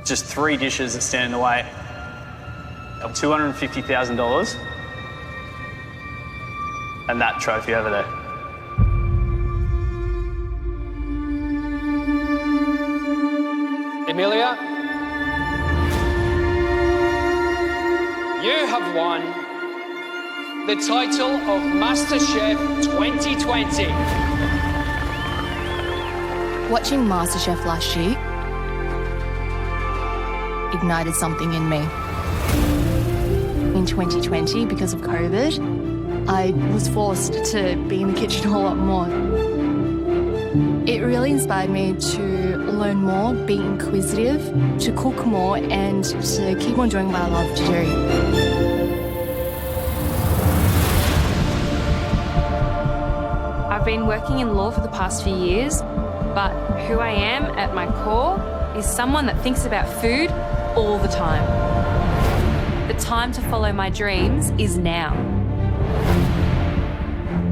just 3 dishes that stand in the way of $250,000 and that trophy over there. Emilia, you have won the title of Masterchef 2020. Watching Masterchef last year ignited something in me. In 2020, because of COVID, I was forced to be in the kitchen a lot more. It really inspired me to learn more, be inquisitive, to cook more, and to keep on doing what I love to do. I've been working in law for the past few years, but who I am at my core is someone that thinks about food all the time. The time to follow my dreams is now.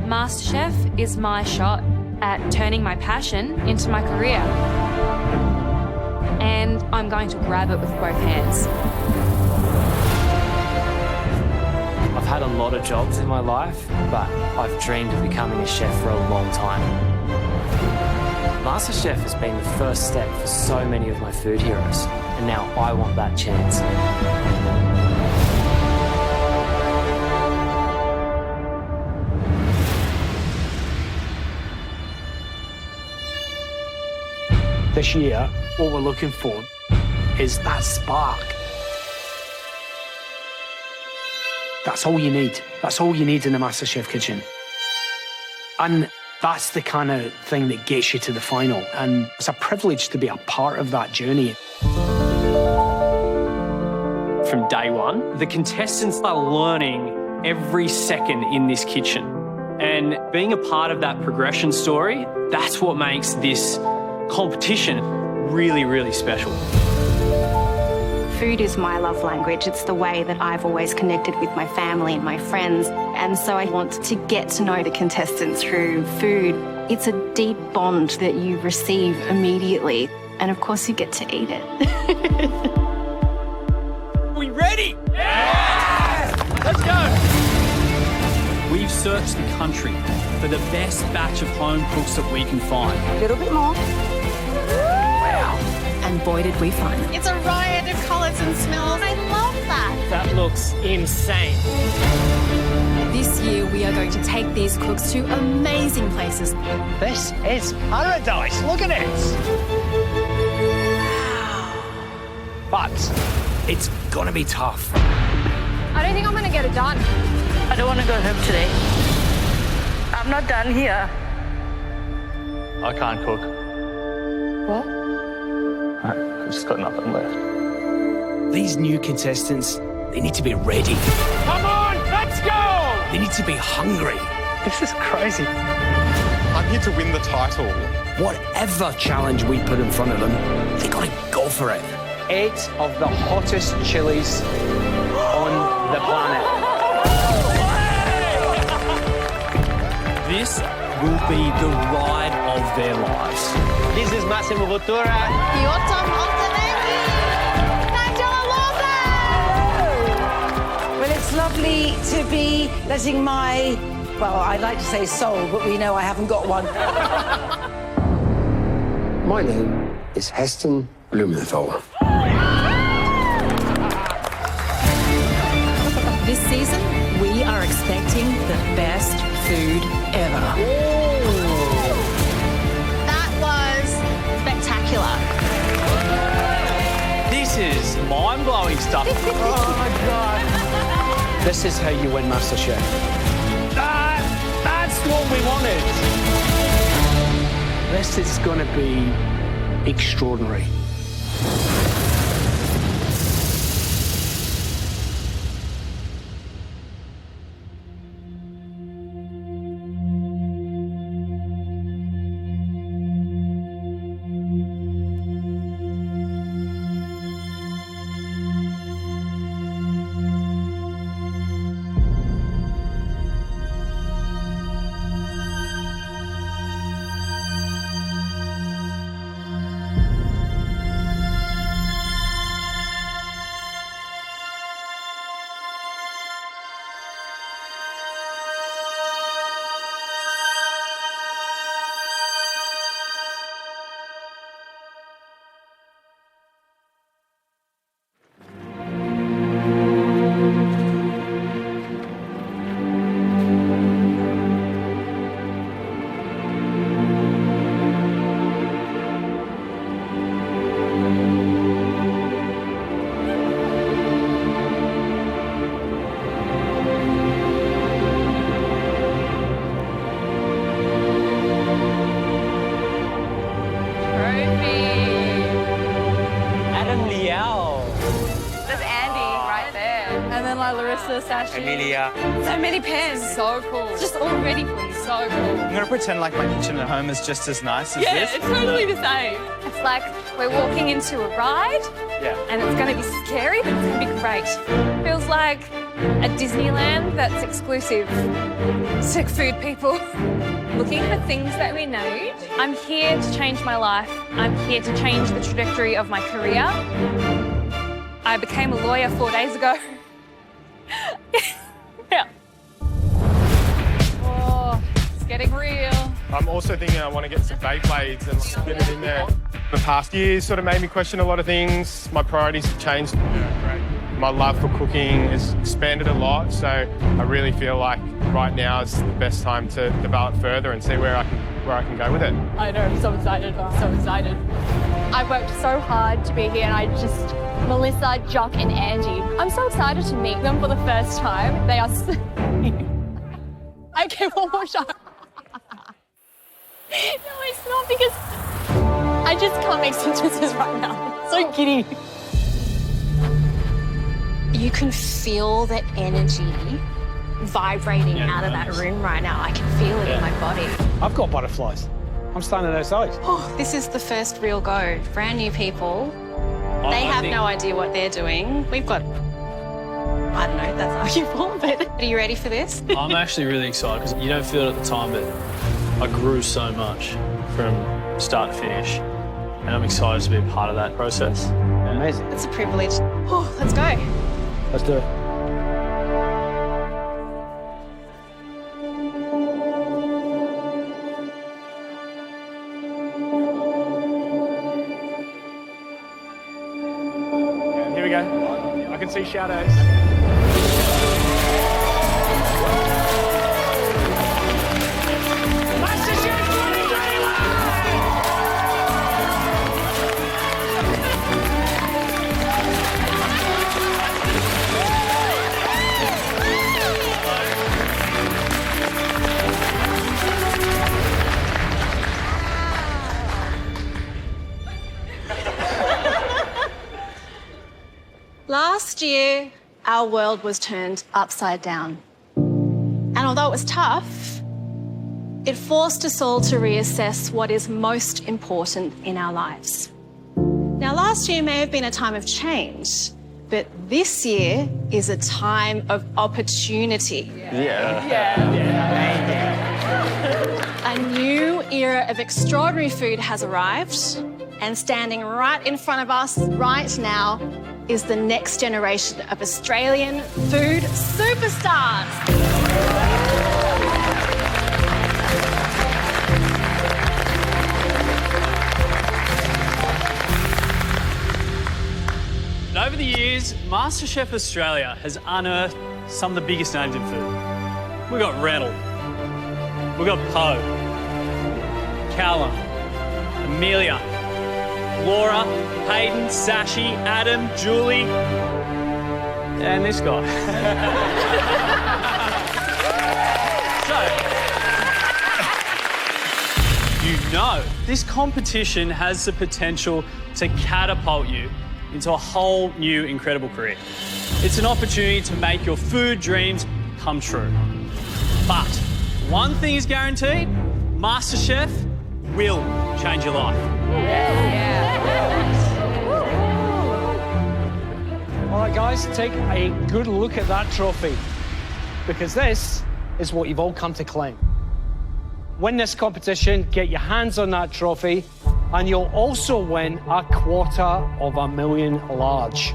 Masterchef is my shot at turning my passion into my career. And I'm going to grab it with both hands. I've had a lot of jobs in my life, but I've dreamed of becoming a chef for a long time. Masterchef has been the first step for so many of my food heroes, and now I want that chance. This year, what we're looking for is that spark. That's all you need. That's all you need in the MasterChef kitchen. And that's the kind of thing that gets you to the final. And it's a privilege to be a part of that journey. From day one, the contestants are learning every second in this kitchen. And being a part of that progression story, that's what makes this competition really, really special. Food is my love language. It's the way that I've always connected with my family and my friends. And so I want to get to know the contestants through food. It's a deep bond that you receive immediately. And of course, you get to eat it. We ready? Yeah! Let's go! We've searched the country for the best batch of home cooks that we can find. A little bit more. Wow. And boy, did we find it. It's a riot of colours and smells. I love that. That looks insane. This year, we are going to take these cooks to amazing places. This is paradise. Look at it. But it's gonna be tough. I don't think I'm going to get it done. I don't want to go home today. I'm not done here. I can't cook. What? I've just got nothing left. These new contestants, they need to be ready. Come on, let's go! They need to be hungry. This is crazy. I'm here to win the title. Whatever challenge we put in front of them, they gotta go for it. 8 of the hottest chilies on the planet. This will be the ride of their lives. This is Massimo Bottura. Piotr Montenegro. Angela Lopez. Well, it's lovely to be letting my, well, I'd like to say soul, but we know I haven't got one. My name is Heston Blumenthal. This season, we are expecting the best food ever. That was spectacular. This is mind-blowing stuff. Oh my God. This is how you win MasterChef. That's what we wanted. This is gonna be extraordinary. Larissa, Sashi. Emilia. So many pans. So cool. It's just all ready for you. So cool. I'm gonna pretend like my kitchen at home is just as nice as Yeah, this. it's totally the same. It's like we're walking into a ride, Yeah. and it's going to be scary, but it's going to be great. Feels like a Disneyland that's exclusive to food people. Looking for things that we need. I'm here to change my life. I'm here to change the trajectory of my career. I became a lawyer 4 days ago. Yeah. Oh, it's getting real. I'm also thinking I want to get some Beyblades and get it in there. The past years sort of made me question a lot of things. My priorities have changed. My love for cooking has expanded a lot, so I really feel like right now is the best time to develop further and see where I can go with it. I know, I'm so excited. I'm so excited. I've worked so hard to be here, and Melissa, Jock, and Angie. I'm so excited to meet them for the first time. They are so... Okay, one more shot. No, it's not, because I just can't make sentences right now. It's so giddy. You can feel the energy vibrating out of that room right now. I can feel it in my body. I've got butterflies. I'm standing outside. Oh, this is the first real go. Brand new people. They have no idea what they're doing. We've got, I don't know, that's arguable, but are you ready for this? I'm actually really excited because you don't feel it at the time, but I grew so much from start to finish, and I'm excited to be a part of that process. Amazing. It's a privilege. Oh, let's go. Let's do it. Here we go. I can see shadows. Masterchef 2021! Last year, our world was turned upside down. And although it was tough, it forced us all to reassess what is most important in our lives. Now, last year may have been a time of change, but this year is a time of opportunity. A new era of extraordinary food has arrived, and standing right in front of us right now is the next generation of Australian food superstars. And over the years, Masterchef Australia has unearthed some of the biggest names in food. We've got Rennell, we've got Poe, Callum, Amelia, Laura, Hayden, Sashi, Adam, Julie, and this guy. So, you know, this competition has the potential to catapult you into a whole new incredible career. It's an opportunity to make your food dreams come true. But one thing is guaranteed, MasterChef will change your life. All right, guys, take a good look at that trophy, because this is what you've all come to claim. Win this competition, get your hands on that trophy, and you'll also win a $250,000 large.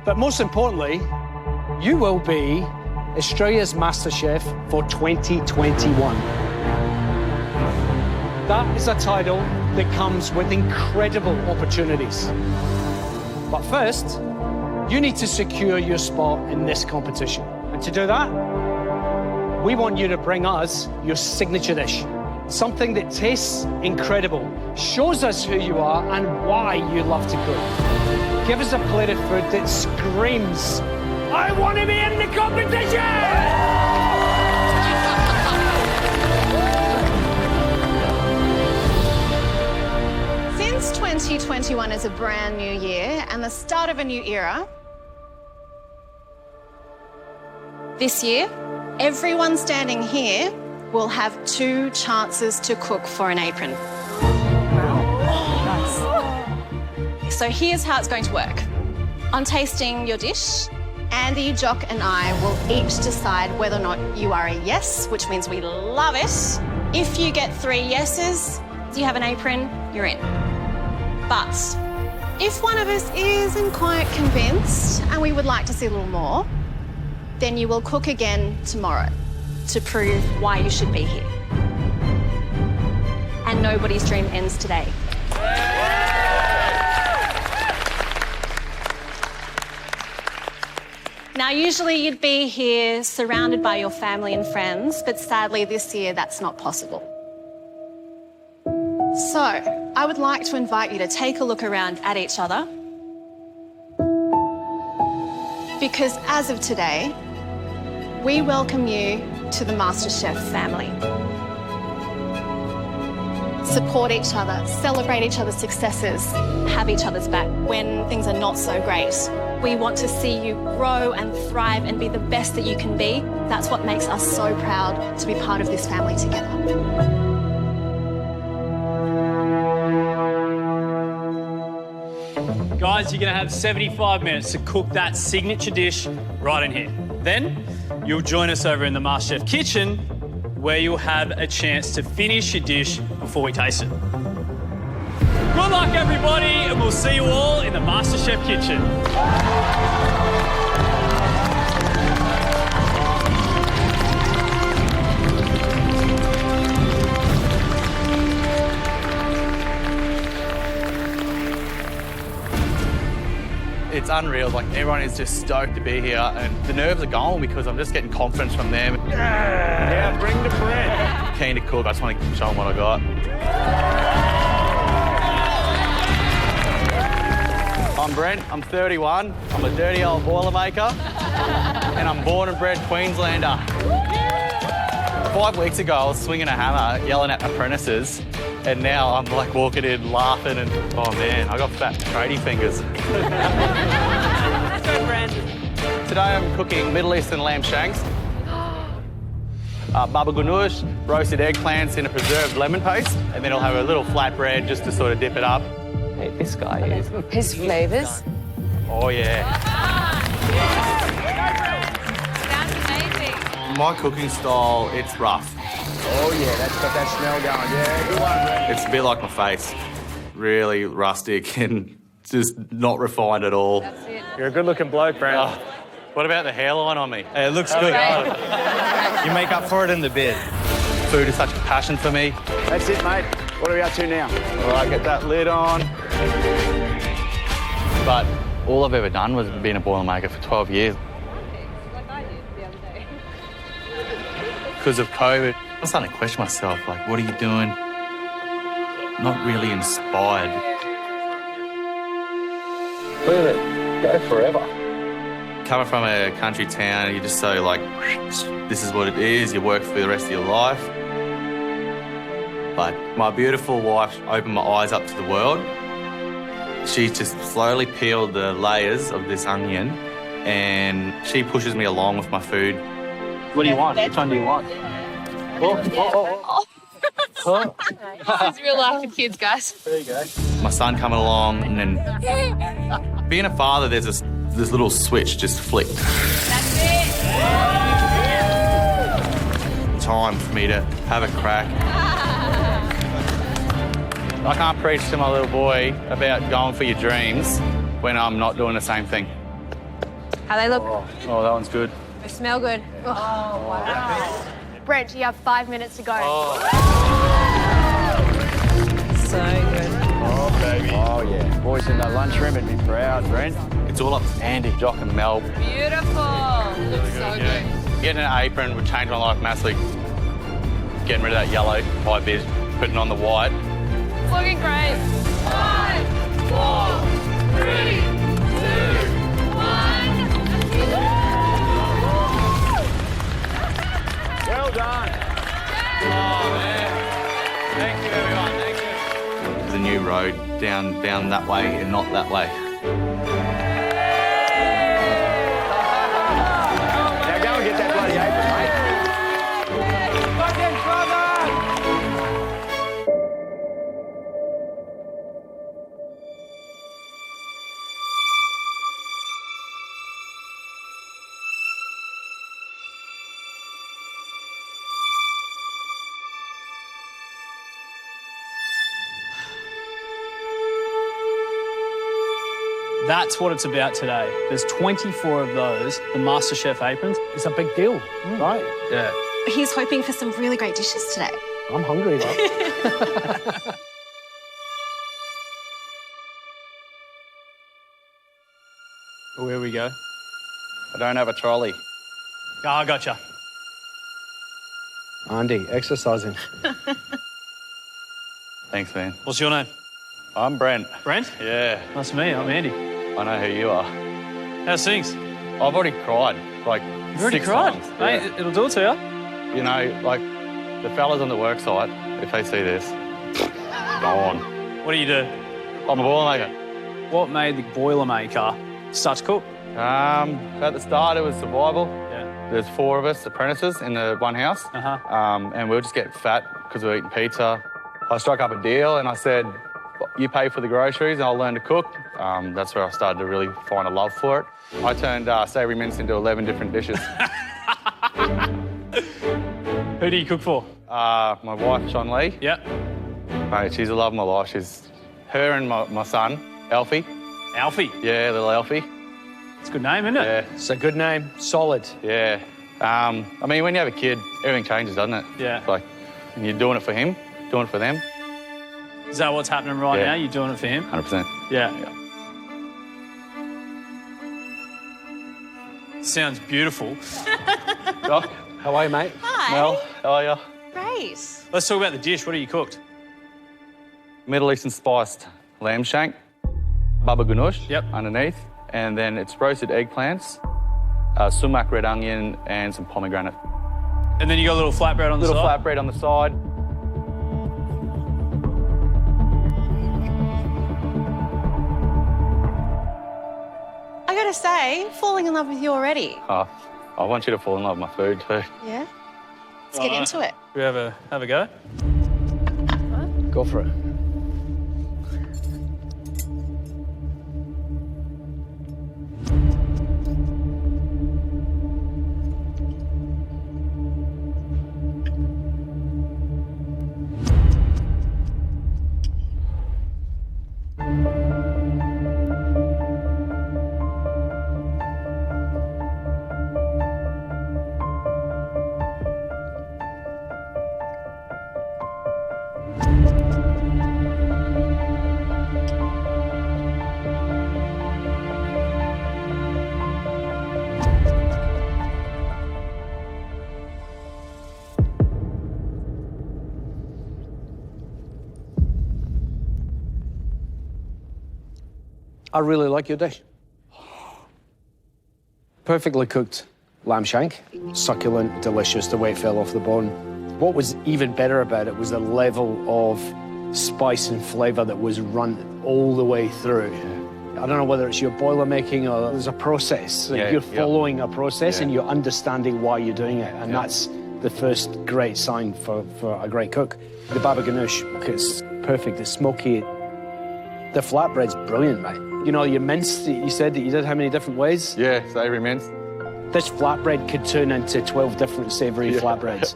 But most importantly, you will be Australia's MasterChef for 2021. That is a title that comes with incredible opportunities. But first, you need to secure your spot in this competition. And to do that, we want you to bring us your signature dish. Something that tastes incredible, shows us who you are and why you love to cook. Give us a plate of food that screams, I want to be in the competition! Since 2021 is a brand new year and the start of a new era, This year, everyone standing here will have 2 chances to cook for an apron. So here's how it's going to work. On tasting your dish, Andy, Jock and I will each decide whether or not you are a yes, which means we love it. If you get 3 yeses, you have an apron, you're in. But if one of us isn't quite convinced and we would like to see a little more, then you will cook again tomorrow to prove why you should be here. And nobody's dream ends today. Now, usually you'd be here surrounded by your family and friends, but sadly this year that's not possible. So, I would like to invite you to take a look around at each other, because as of today, we welcome you to the Masterchef family. Support each other, celebrate each other's successes, have each other's back when things are not so great. We want to see you grow and thrive and be the best that you can be. That's what makes us so proud to be part of this family together. Guys, you're going to have 75 minutes to cook that signature dish right in here. Then you'll join us over in the Masterchef kitchen where you'll have a chance to finish your dish before we taste it. Good luck, everybody, and we'll see you all in the Masterchef kitchen. It's unreal. Like, everyone is just stoked to be here, and the nerves are gone because I'm just getting confidence from them. Yeah, bring the bread. Keen to cook. I just want to show them what I got. I'm Brent. I'm 31. I'm a dirty old Boilermaker, and I'm born and bred Queenslander. 5 weeks ago, I was swinging a hammer, yelling at apprentices, and now I'm like walking in, laughing, and oh man, I got fat tradie fingers. Let's go, Brent. Today I'm cooking Middle Eastern lamb shanks, baba ganoush, roasted eggplants in a preserved lemon paste, and then I'll have a little flatbread just to sort of dip it up. Hey, this guy is. His flavours. Oh yeah. Sounds amazing. My cooking style, it's rough. Oh, yeah, that's got that smell going. Yeah, good one, Brent. It's a bit like my face. Really rustic and just not refined at all. That's it. You're a good-looking bloke, Brent. Oh, what about the hairline on me? Hey, it looks good. You make up for it in the bed. Food is such a passion for me. That's it, mate. What are we up to now? All right, get that lid on. But all I've ever done was being a Boilermaker for 12 years. Like I did the other day. Because of COVID, I'm starting to question myself, like, what are you doing? Not really inspired. Let it go forever. Coming from a country town, you're just so like, this is what it is, you work for the rest of your life. But my beautiful wife opened my eyes up to the world. She just slowly peeled the layers of this onion and she pushes me along with my food. What do you want? Which one do you want? This is real life for kids, guys. There you go. My son coming along, and then being a father, there's this little switch just flicked. That's it. Time for me to have a crack. I can't preach to my little boy about going for your dreams when I'm not doing the same thing. How they look? Oh, that one's good. They smell good. Oh, wow. Brent, you have 5 minutes to go. So good. Oh, baby. Oh, yeah. Boys in the lunchroom would be proud, Brent. It's all up to Andy, Jock and Mel. Beautiful. Looks so good. Getting an apron would change my life massively. Getting rid of that yellow high vis, putting on the white. It's looking great. 5, 4, 3, 2, 1. Well done. Oh, man. Thank you, everyone. Thank you. There's a new road down that way and not that way. Now go and get that That's what it's about today. There's 24 of those, the Masterchef aprons. It's a big deal, right? Yeah. He's hoping for some really great dishes today. I'm hungry, though. Where we go? I don't have a trolley. Oh, I gotcha. Andy, exercising. Thanks, man. What's your name? I'm Brent. Brent? Yeah. Nice to meet you. I'm Andy. I know who you are. How's things? I've already cried, like, You've already 6 cried? times. Mate, Yeah. it'll do it to you. You know, like, the fellas on the work site, if they see this, gone. What do you do? I'm a boilermaker. What made the Boilermaker start to cook? At the start, it was survival. Yeah. There's 4 of us apprentices in the one house, and we were just getting fat because we were eating pizza. I struck up a deal and I said, you pay for the groceries and I'll learn to cook. That's where I started to really find a love for it. I turned savoury mince into 11 different dishes. Who do you cook for? My wife, Sean Lee. Yeah. Mate, she's the love of my life. She's her and my son, Alfie. Alfie? Yeah, little Alfie. It's a good name, isn't it? Yeah. It's a good name. Solid. Yeah. I mean, when you have a kid, everything changes, doesn't it? Yeah. Like, and you're doing it for him, doing it for them. Is that what's happening right now? You're doing it for him? 100%. Yeah. Sounds beautiful. Doc, how are you, mate? Hi. Mel, how are you? Great. Let's talk about the dish. What have you cooked? Middle Eastern spiced lamb shank, baba ganoush underneath, and then it's roasted eggplants, sumac red onion, and some pomegranate. And then you got a little flatbread on the side? Little flatbread on the side. I gotta say, falling in love with you already. Oh, I want you to fall in love with my food too. Yeah? Let's get into it. We have a go? Go for it. I really like your dish. Perfectly cooked lamb shank. Succulent, delicious, the way it fell off the bone. What was even better about it was the level of spice and flavour that was run all the way through. I don't know whether it's your boiler making or there's a process. You're following a process and you're understanding why you're doing it. And that's the first great sign for a great cook. The baba ganoush, it's perfect, it's smoky. The flatbread's brilliant, mate. You know, your mince, you said that you did how many different ways? Yeah, savoury mince. This flatbread could turn into 12 different savoury flatbreads.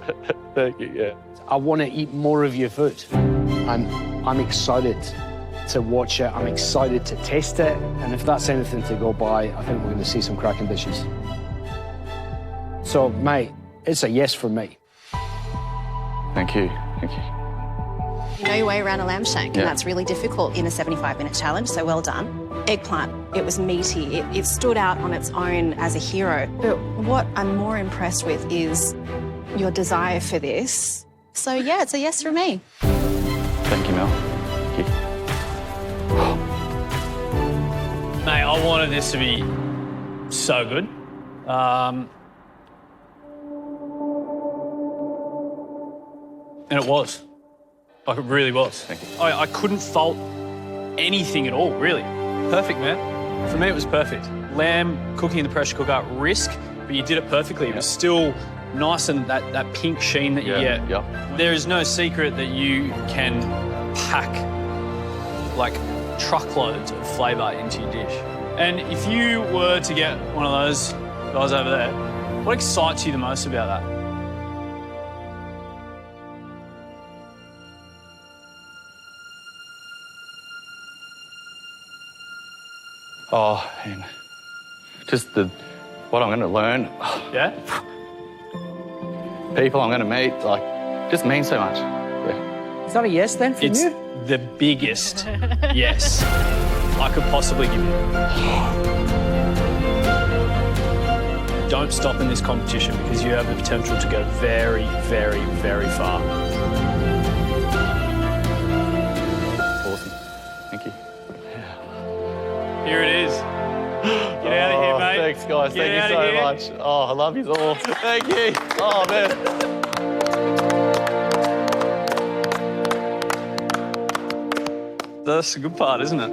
Thank you, yeah. I want to eat more of your food. I'm excited to watch it. I'm excited to taste it. And if that's anything to go by, I think we're going to see some cracking dishes. So, mate, it's a yes from me. Thank you, thank you. You know your way around a lamb shank, Yeah. and that's really difficult in a 75-minute challenge, so well done. Eggplant, it was meaty. It stood out on its own as a hero. But what I'm more impressed with is your desire for this. So, yeah, it's a yes from me. Thank you, Mel. Thank you. Mate, I wanted this to be so good. And it was. Like, it really was. I couldn't fault anything at all, really. Perfect, man. For me, it was perfect. Lamb cooking in the pressure cooker, risk, but you did it perfectly. It was still nice and that pink sheen that you get. There is no secret that you can pack, like, truckloads of flavour into your dish. And if you were to get one of those guys over there, what excites you the most about that? Oh, and just what I'm going to learn. Yeah? People I'm going to meet, like, just means so much. Yeah. Is that a yes then from It's you? the biggest yes I could possibly give you. Don't stop in this competition because you have the potential to go very, very, very far. Awesome. Thank you. Here it is. Get out of here, mate. Thanks, guys. Get Thank out you of so here. much. Oh, I love you all. Thank you. Oh, man. That's the good part, isn't it?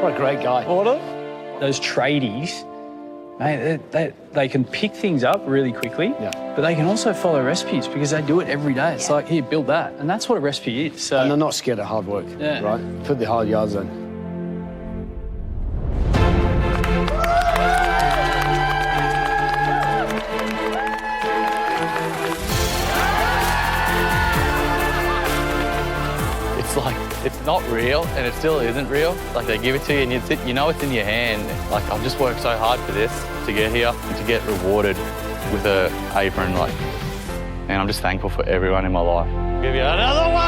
What a great guy. Those tradies, mate, they can pick things up really quickly, but they can also follow recipes because they do it every day. It's like, here, build that. And that's what a recipe is. So, And they're not scared of hard work, Yeah. right? Put the hard yards in. It's like, it's not real and it still isn't real. Like, they give it to you and you know it's in your hand. Like, I've just worked so hard for this, to get here and to get rewarded with an apron, like, and I'm just thankful for everyone in my life. Give you another one!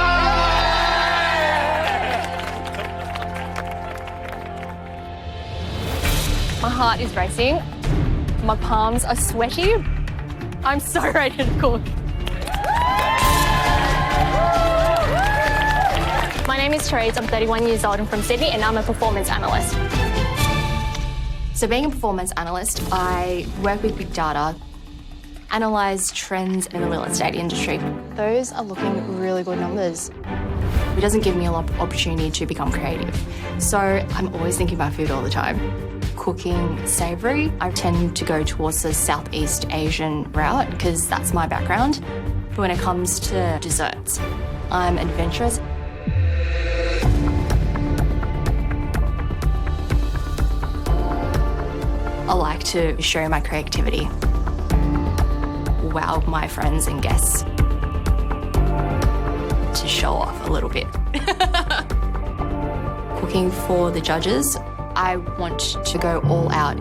My heart is racing. My palms are sweaty. I'm so ready to cook. My name is Therese. I'm 31 years old. I'm from Sydney and I'm a performance analyst. So being a performance analyst, I work with big data, analyse trends in the real estate industry. Those are looking really good numbers. It doesn't give me a lot of opportunity to become creative. So I'm always thinking about food all the time. Cooking savoury, I tend to go towards the Southeast Asian route because that's my background. But when it comes to desserts, I'm adventurous. I like to show my creativity, wow my friends and guests, to show off a little bit. Cooking for the judges, I want to go all out.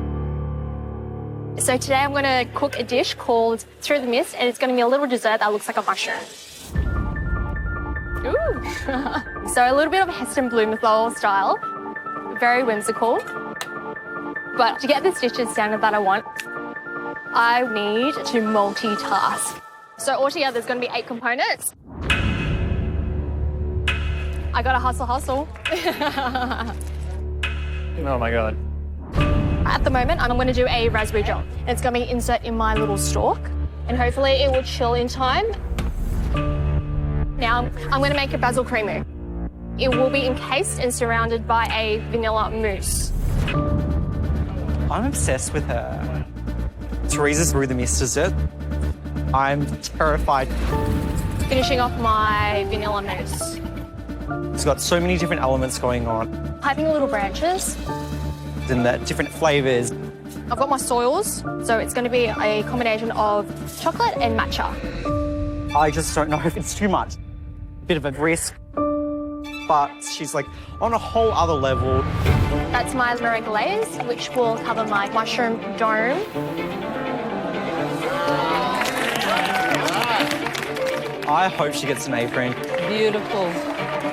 So today I'm going to cook a dish called Through the Mist, and it's going to be a little dessert that looks like a mushroom. Ooh. So a little bit of Heston Blumenthal style, very whimsical. But to get this dish to the standard that I want, I need to multitask. So altogether there's going to be 8 components. I gotta hustle. oh my God. At the moment, I'm going to do a raspberry jam. It's going to be insert in my little stalk, and hopefully it will chill in time. Now, I'm going to make a basil creamu. It will be encased and surrounded by a vanilla mousse. I'm obsessed with her. Teresa's Through the Mist dessert. I'm terrified. Finishing off my vanilla mousse. It's got so many different elements going on. Piping little branches. And the different flavours. I've got my soils, so it's going to be a combination of chocolate and matcha. I just don't know if it's too much. Bit of a risk, but she's like on a whole other level. That's my meringue glaze, which will cover my mushroom dome. I hope she gets an apron. Beautiful.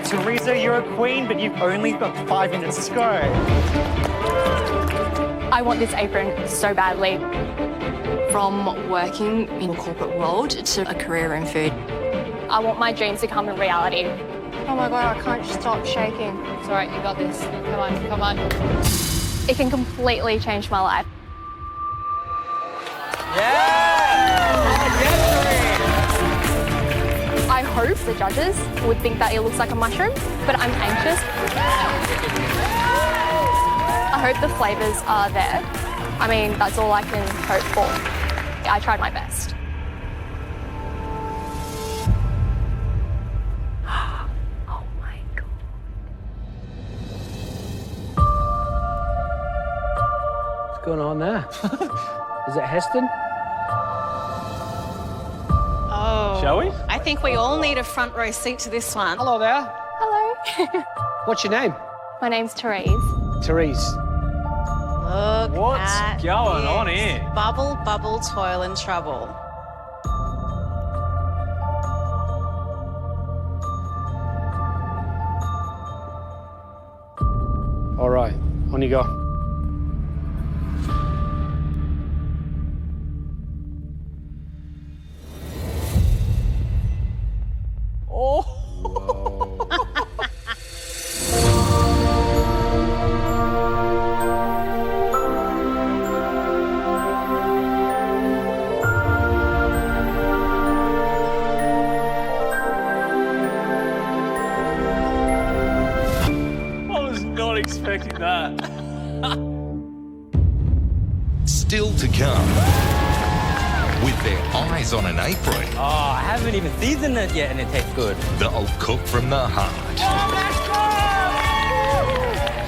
Teresa, you're a queen, but you've only got 5 minutes to go. I want this apron so badly. From working in the corporate world to a career in food. I want my dreams to come in reality. Oh my God, I can't stop shaking. It's all right, you got this. Come on. It can completely change my life. I hope the judges would think that it looks like a mushroom, but I'm anxious. I hope the flavours are there. I mean, that's all I can hope for. I tried my best. Oh my God. What's going on there? Is it Heston? Oh. Shall we? I think we all need a front row seat to this one. Hello there. Hello. What's your name? My name's Therese. Therese. Look What's at going on this. here? Bubble, bubble, toil and trouble. All right, on you go. I was not expecting that. Still to come. With their eyes on an apron, Oh, I haven't even seasoned it yet and it tastes good. they'll cook from the heart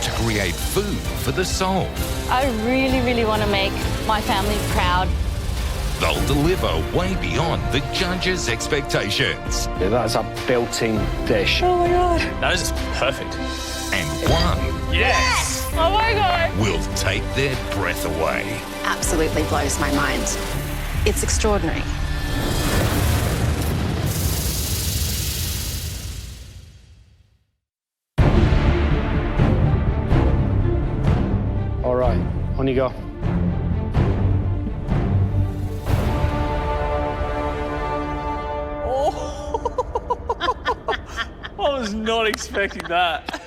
to create food for the soul. I really, really want to make my family proud. They'll deliver way beyond the judges' expectations. Yeah, that's a belting dish. Oh my God. That is perfect. And one Yes! Oh my God. will take their breath away. Absolutely blows my mind. It's extraordinary. All right, on you go. I was not expecting that.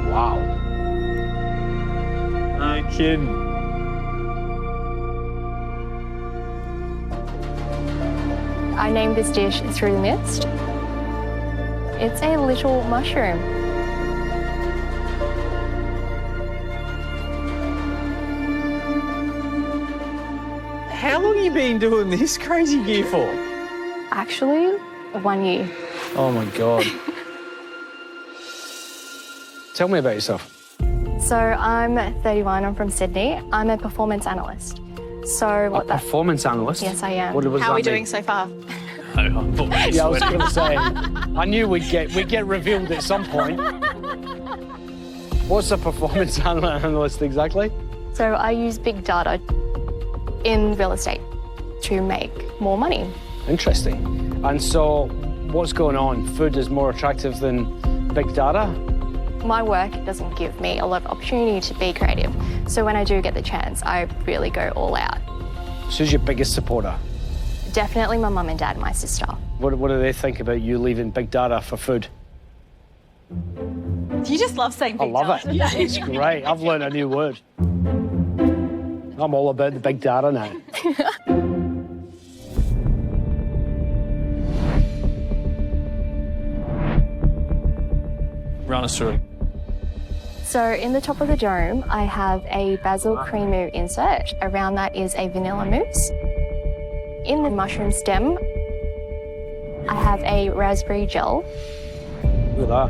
Wow. You kidding? I named this dish Through the Mist. It's a little mushroom. How long have you been doing this crazy gear for? Actually, 1 year. Oh my God. Tell me about yourself. So I'm 31, I'm from Sydney. I'm a performance analyst. So what that... Performance analyst? Yes, I am. What was How are we that doing mean? so far? Yeah, I was going to say. I knew we'd get revealed at some point. What's a performance analyst exactly? So I use big data in real estate to make more money. Interesting. And so, what's going on? Food is more attractive than big data? My work doesn't give me a lot of opportunity to be creative. So when I do get the chance, I really go all out. So who's your biggest supporter? Definitely my mum and dad and my sister. What do they think about you leaving big data for food? You just love saying I big love data. it. It's great. I've learned a new word. I'm all about the big data now. Run us through it. So in the top of the dome, I have a basil creamu insert. Around that is a vanilla mousse. In the mushroom stem, I have a raspberry gel. Look at that.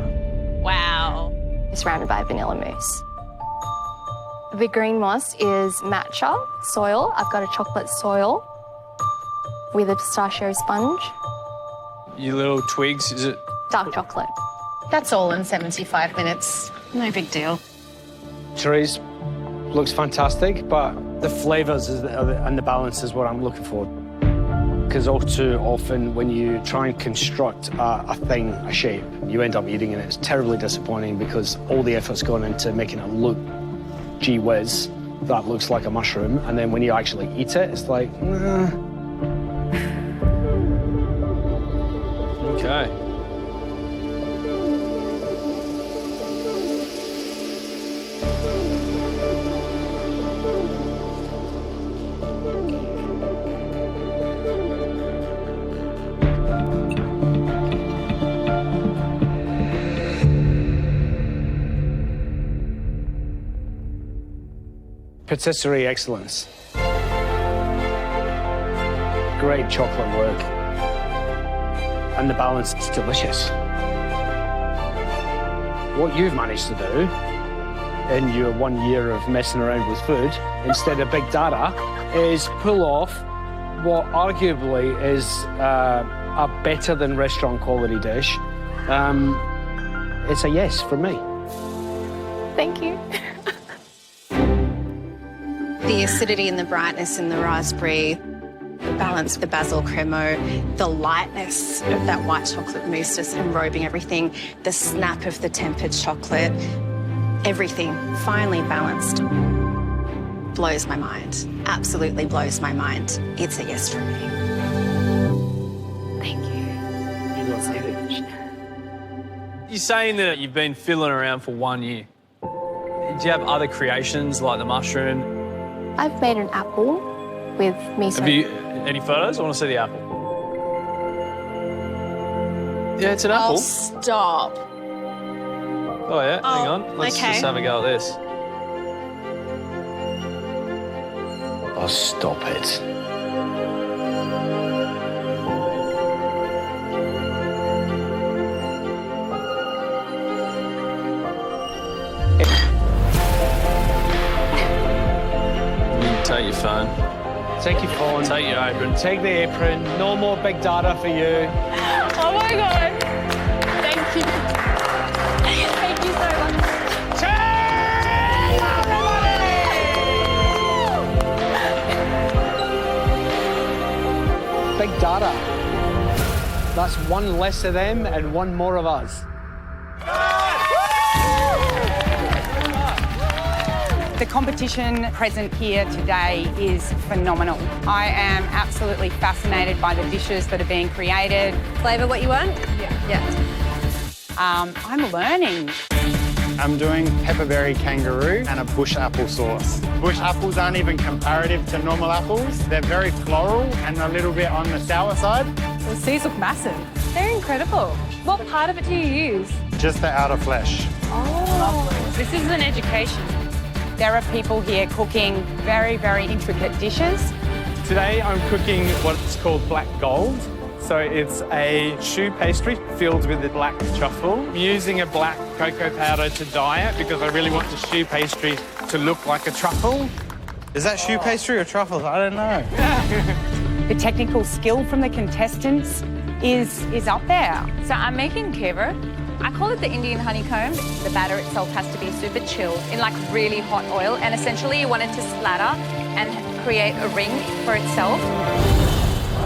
Wow. Surrounded by vanilla mousse. The green moss is matcha soil. I've got a chocolate soil with a pistachio sponge. You little twigs, is it? Dark chocolate. That's all in 75 minutes. No big deal. Therese, looks fantastic, but the flavours and the balance is what I'm looking for. Because all too often when you try and construct a thing, a shape, you end up eating it. It's terribly disappointing because all the effort's gone into making it look, gee whiz, that looks like a mushroom. And then when you actually eat it, it's like, nah. Okay. Patisserie excellence. Great chocolate work. And the balance is delicious. What you've managed to do in your 1 year of messing around with food instead of big data is pull off what arguably is a better than restaurant quality dish. It's a yes for me. Thank you. The acidity and the brightness in the raspberry, the balance of the basil cremo, the lightness of that white chocolate mousse just enrobing everything, the snap of the tempered chocolate, everything finely balanced. Blows my mind. Absolutely blows my mind. It's a yes for me. Thank you. You're saying that you've been fiddling around for 1 year. Do you have other creations like the mushroom? I've made an apple with miso. Have you any photos? I want to see the apple. Yeah, it's an apple. Oh, stop. Oh, yeah? Hang on. Let's okay. just have a go at this. Oh, stop it. Take your phone. Take your phone. Take your apron. Take the apron. No more big data for you. Oh my God. Thank you. Thank you so much. Big data. That's one less of them and one more of us. The competition present here today is phenomenal. I am absolutely fascinated by the dishes that are being created. Flavour what you want? Yeah. I'm learning. I'm doing pepperberry kangaroo and a bush apple sauce. Bush apples aren't even comparative to normal apples. They're very floral and a little bit on the sour side. The seeds look massive. They're incredible. What part of it do you use? Just the outer flesh. Oh, this is an education. There are people here cooking very, very intricate dishes. Today I'm cooking what's called black gold. So it's a choux pastry filled with the black truffle. I'm using a black cocoa powder to dye it because I really want the choux pastry to look like a truffle. Is that choux pastry or truffles? I don't know. The technical skill from the contestants is up there. So I'm making kever. I call it the Indian honeycomb. The batter itself has to be super chilled in like really hot oil, and essentially you want it to splatter and create a ring for itself.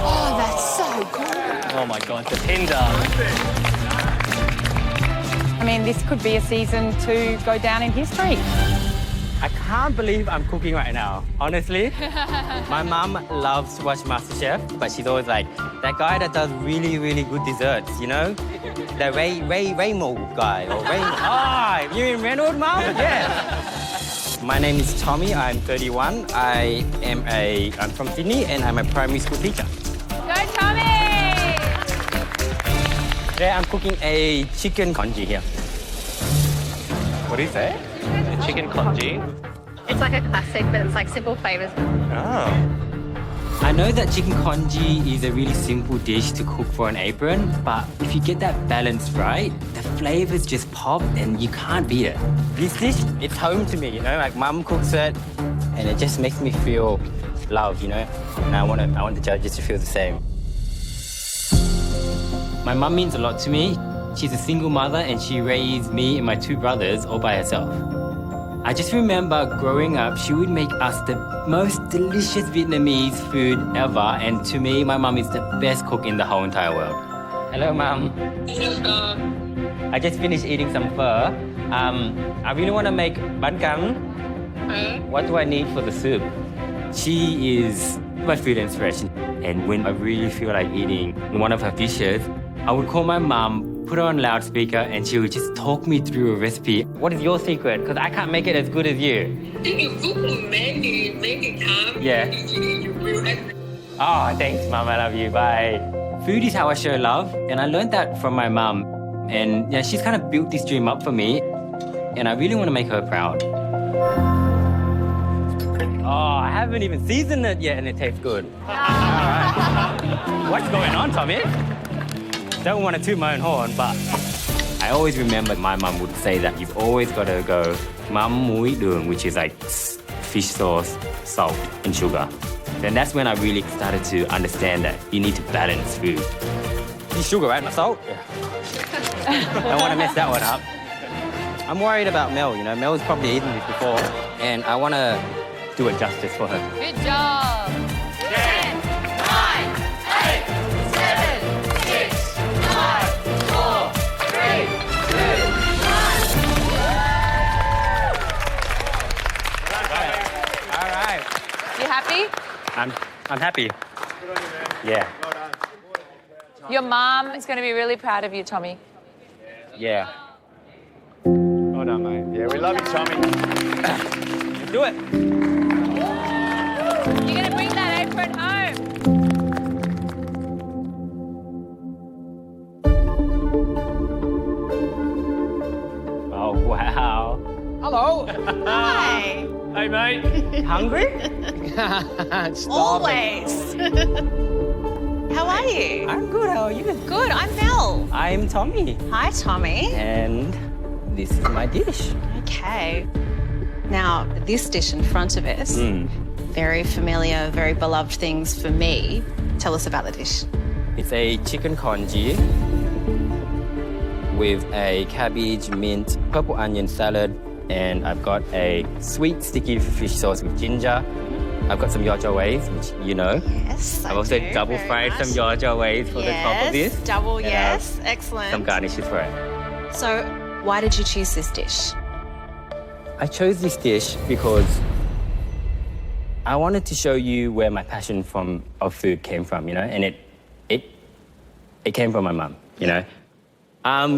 Oh, that's so cool. Oh my God, the tinder. I mean, this could be a season to go down in history. I can't believe I'm cooking right now, honestly. My mum loves to watch Masterchef, but she's always like, that guy that does really, really good desserts, you know? The Raymond guy, or Raymond. Ah, you mean Reynolds, Mum? Yeah. My name is Tommy, I'm 31. I'm from Sydney, and I'm a primary school teacher. Go, Tommy! Today I'm cooking a chicken congee here. What do you say? Chicken congee? It's like a classic, but it's like simple flavours. Oh. I know that chicken congee is a really simple dish to cook for an apron, but if you get that balance right, the flavors just pop and you can't beat it. This dish, it's home to me, you know, like Mum cooks it and it just makes me feel loved, you know? And I want the judges to feel the same. My mum means a lot to me. She's a single mother and she raised me and my two brothers all by herself. I just remember growing up, she would make us the most delicious Vietnamese food ever, and to me, my mum is the best cook in the whole entire world. Hello, Mum. I just finished eating some pho. I really want to make bánh căn. What do I need for the soup? She is my food inspiration, and when I really feel like eating one of her dishes, I would call my mum, put her on loudspeaker, and she would just talk me through a recipe. What is your secret? Because I can't make it as good as you. You cook many times. Yeah. You will have... Oh, thanks, Mum. I love you. Bye. Food is how I show love, and I learned that from my mum. And yeah, she's kind of built this dream up for me, and I really want to make her proud. Oh, I haven't even seasoned it yet, and it tastes good. All right. What's going on, Tommy? Don't want to toot my own horn, but I always remember my mum would say that you've always got to go mam mui dung, which is like fish sauce, salt, and sugar. Then that's when I really started to understand that you need to balance food. It's sugar, right? Not salt? Yeah. Don't want to mess that one up. I'm worried about Mel, you know. Mel's probably eaten this before, and I want to do it justice for her. Good job. 10, 9, 8, 7, 6, 5, 4, 3, 2, 1. All right. You happy? I'm happy. Yeah. Your mum is going to be really proud of you, Tommy. Yeah. Well done, mate. Yeah, we love you, Tommy. Let's do it. You're going to bring that apron home. Oh, wow. Hello. Hi. Hey, mate. Hungry? Always. How are you? I'm good. How are you? Good. I'm Mel. I'm Tommy. Hi, Tommy. And this is my dish. Okay. Now, this dish in front of us, very familiar, very beloved things for me. Tell us about the dish. It's a chicken congee with a cabbage, mint, purple onion salad, and I've got a sweet sticky fish sauce with ginger. I've got some yaojiaways, which you know. Yes, I've also double fried some yaojiaways for the top of this. Double, And yes. Excellent. some garnishes for it. So, why did you choose this dish? I chose this dish because I wanted to show you where my passion of food came from, you know, and it came from my mum, you know.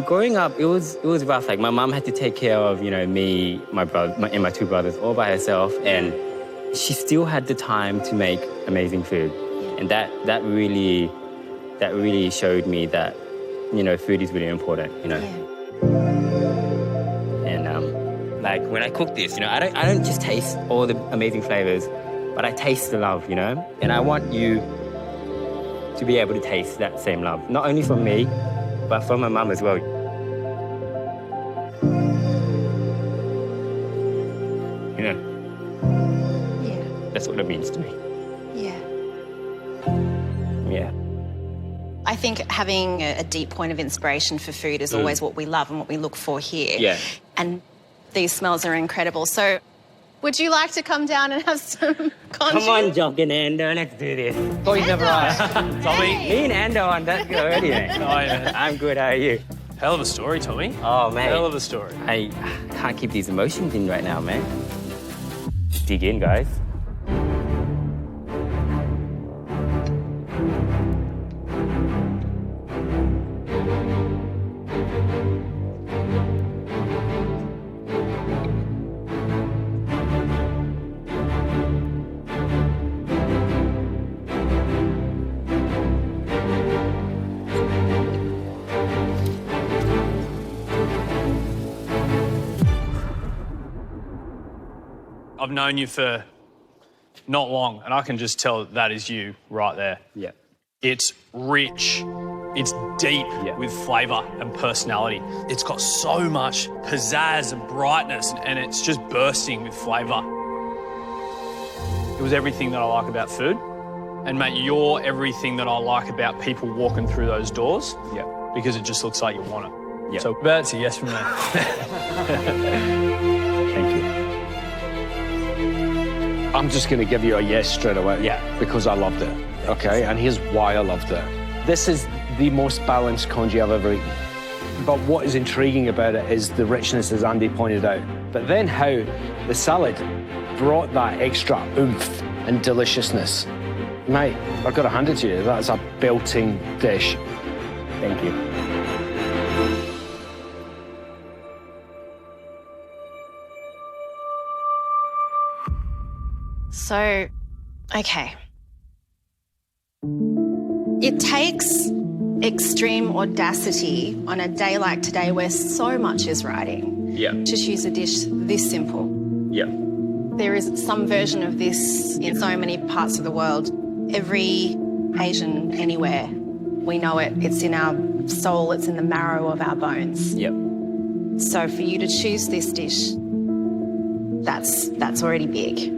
Growing up, it was rough. Like my mum had to take care of, you know, me, my brother, and my two brothers all by herself, and she still had the time to make amazing food, and that really showed me that, you know, food is really important, you know. And like when I cook this, you know, I don't just taste all the amazing flavors, but I taste the love, you know, and I want you to be able to taste that same love, not only from me, but from my mum as well. You know? Yeah. That's what it means to me. Yeah. Yeah. I think having a deep point of inspiration for food is always what we love and what we look for here. Yeah. And these smells are incredible. So, would you like to come down and have some congee? Come on, Jock and Ando, let's do this. Oh, you never asked. Tommy. Me and Ando on that go already, mate. Oh, yeah. I'm good, how are you? Hell of a story, Tommy. Oh, mate. Hell of a story. I can't keep these emotions in right now, man. Dig in, guys. I've known you for not long, and I can just tell that is you right there. Yeah. It's rich, it's deep with flavour and personality. It's got so much pizzazz and brightness, and it's just bursting with flavour. It was everything that I like about food. And mate, you're everything that I like about people walking through those doors. Yeah. Because it just looks like you want it. Yeah. So that's a yes from me. Thank you. I'm just going to give you a yes straight away. Yeah. Because I loved it. Okay, and here's why I loved it. This is the most balanced congee I've ever eaten. But what is intriguing about it is the richness, as Andy pointed out. But then how the salad brought that extra oomph and deliciousness. Mate, I've got to hand it to you. That's a belting dish. Thank you. So, okay. It takes extreme audacity on a day like today where so much is riding to choose a dish this simple. Yeah. There is some version of this in so many parts of the world. Every Asian anywhere, we know it. It's in our soul, it's in the marrow of our bones. Yep. So for you to choose this dish, that's already big.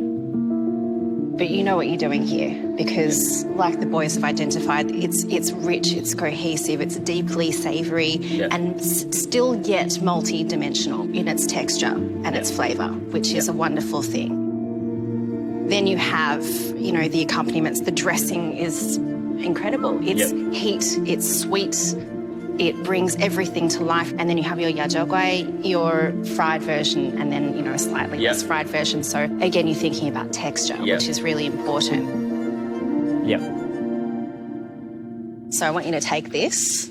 But you know what you're doing here, because like the boys have identified, it's rich, it's cohesive, it's deeply savoury, and still yet multi-dimensional in its texture and its flavour, which is a wonderful thing. Then you have, you know, the accompaniments. The dressing is incredible. It's heat, it's sweet, it brings everything to life. And then you have your yajogwai, your fried version, and then, you know, a slightly less fried version. So again, you're thinking about texture, which is really important. Yep. So I want you to take this.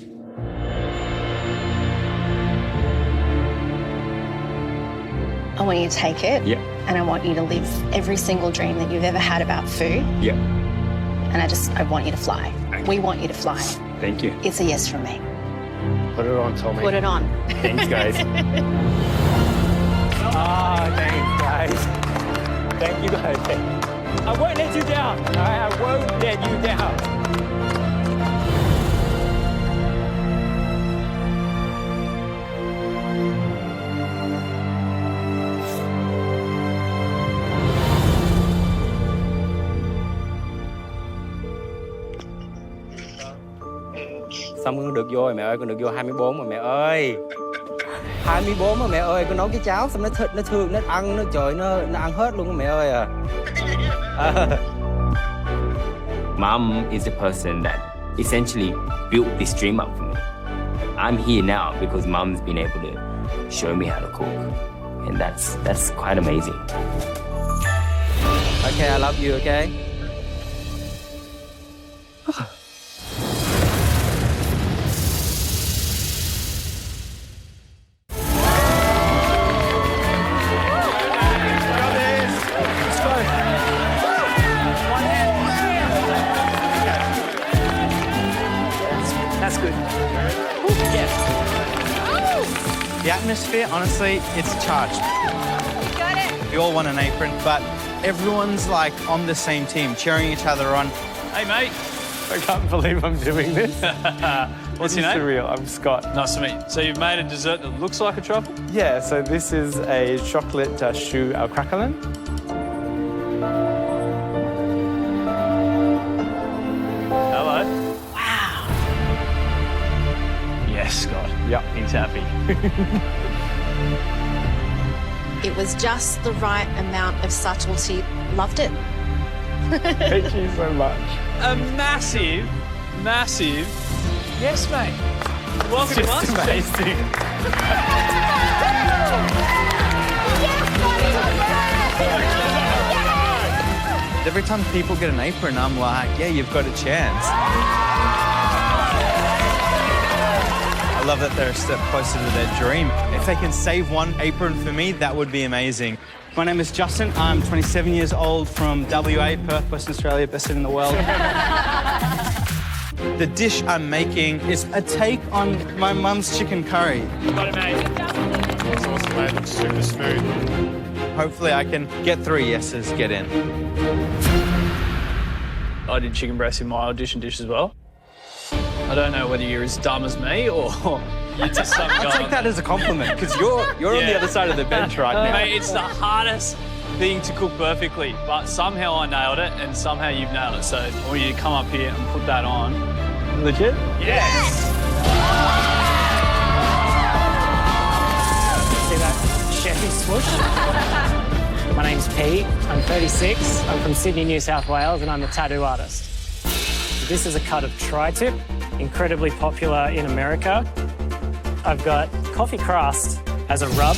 I want you to take it. Yep. And I want you to live every single dream that you've ever had about food. Yep. And I want you to fly. We want you to fly. Thank you. It's a yes from me. Put it on, Tommy. Put it on. Thanks, guys. Thanks, guys. Thank you, guys. I won't let you down. I won't let you down. Xong con được vô rồi mẹ ơi, con được vô 24 rồi mẹ ơi. 24 rồi mẹ ơi, con nấu cái cháo xong nó thịt, nó thương, nó ăn, nó trời, nó ăn hết luôn mẹ ơi à. Mom is the person that essentially built this dream up for me. I'm here now because Mom's been able to show me how to cook. And that's quite amazing. Okay, I love you, okay? The atmosphere, honestly, it's charged. Got it. We all want an apron, but everyone's like on the same team, cheering each other on. Hey, mate. I can't believe I'm doing this. What's your name? Surreal. I'm Scott. Nice to meet you. So you've made a dessert that looks like a truffle? Yeah, so this is a chocolate choux au craquelin. Hello. Wow. Yes, Scott. Yep. He's happy. It was just the right amount of subtlety. Loved it. Thank you so much. A massive yes, mate. Welcome to Masterchef. Every time people get an apron, I'm like, yeah, you've got a chance. I love that they're a step closer to their dream. If they can save one apron for me, that would be amazing. My name is Justin. I'm 27 years old from WA, Perth, Western Australia, best city in the world. The dish I'm making is a take on my mum's chicken curry. Got it, mate. It's awesome, mate. Looks super smooth. Hopefully I can get 3 yeses, get in. I did chicken breast in my audition dish as well. I don't know whether you're as dumb as me or you're just some guy. I'll take that as a compliment, because you're on the other side of the bench right now. Mate, it's the hardest thing to cook perfectly, but somehow I nailed it and somehow you've nailed it. So I want you to come up here and put that on. Legit? Yes! See that chefy swoosh? My name's Pete. I'm 36. I'm from Sydney, New South Wales, and I'm a tattoo artist. This is a cut of tri-tip, incredibly popular in America. I've got coffee crust as a rub.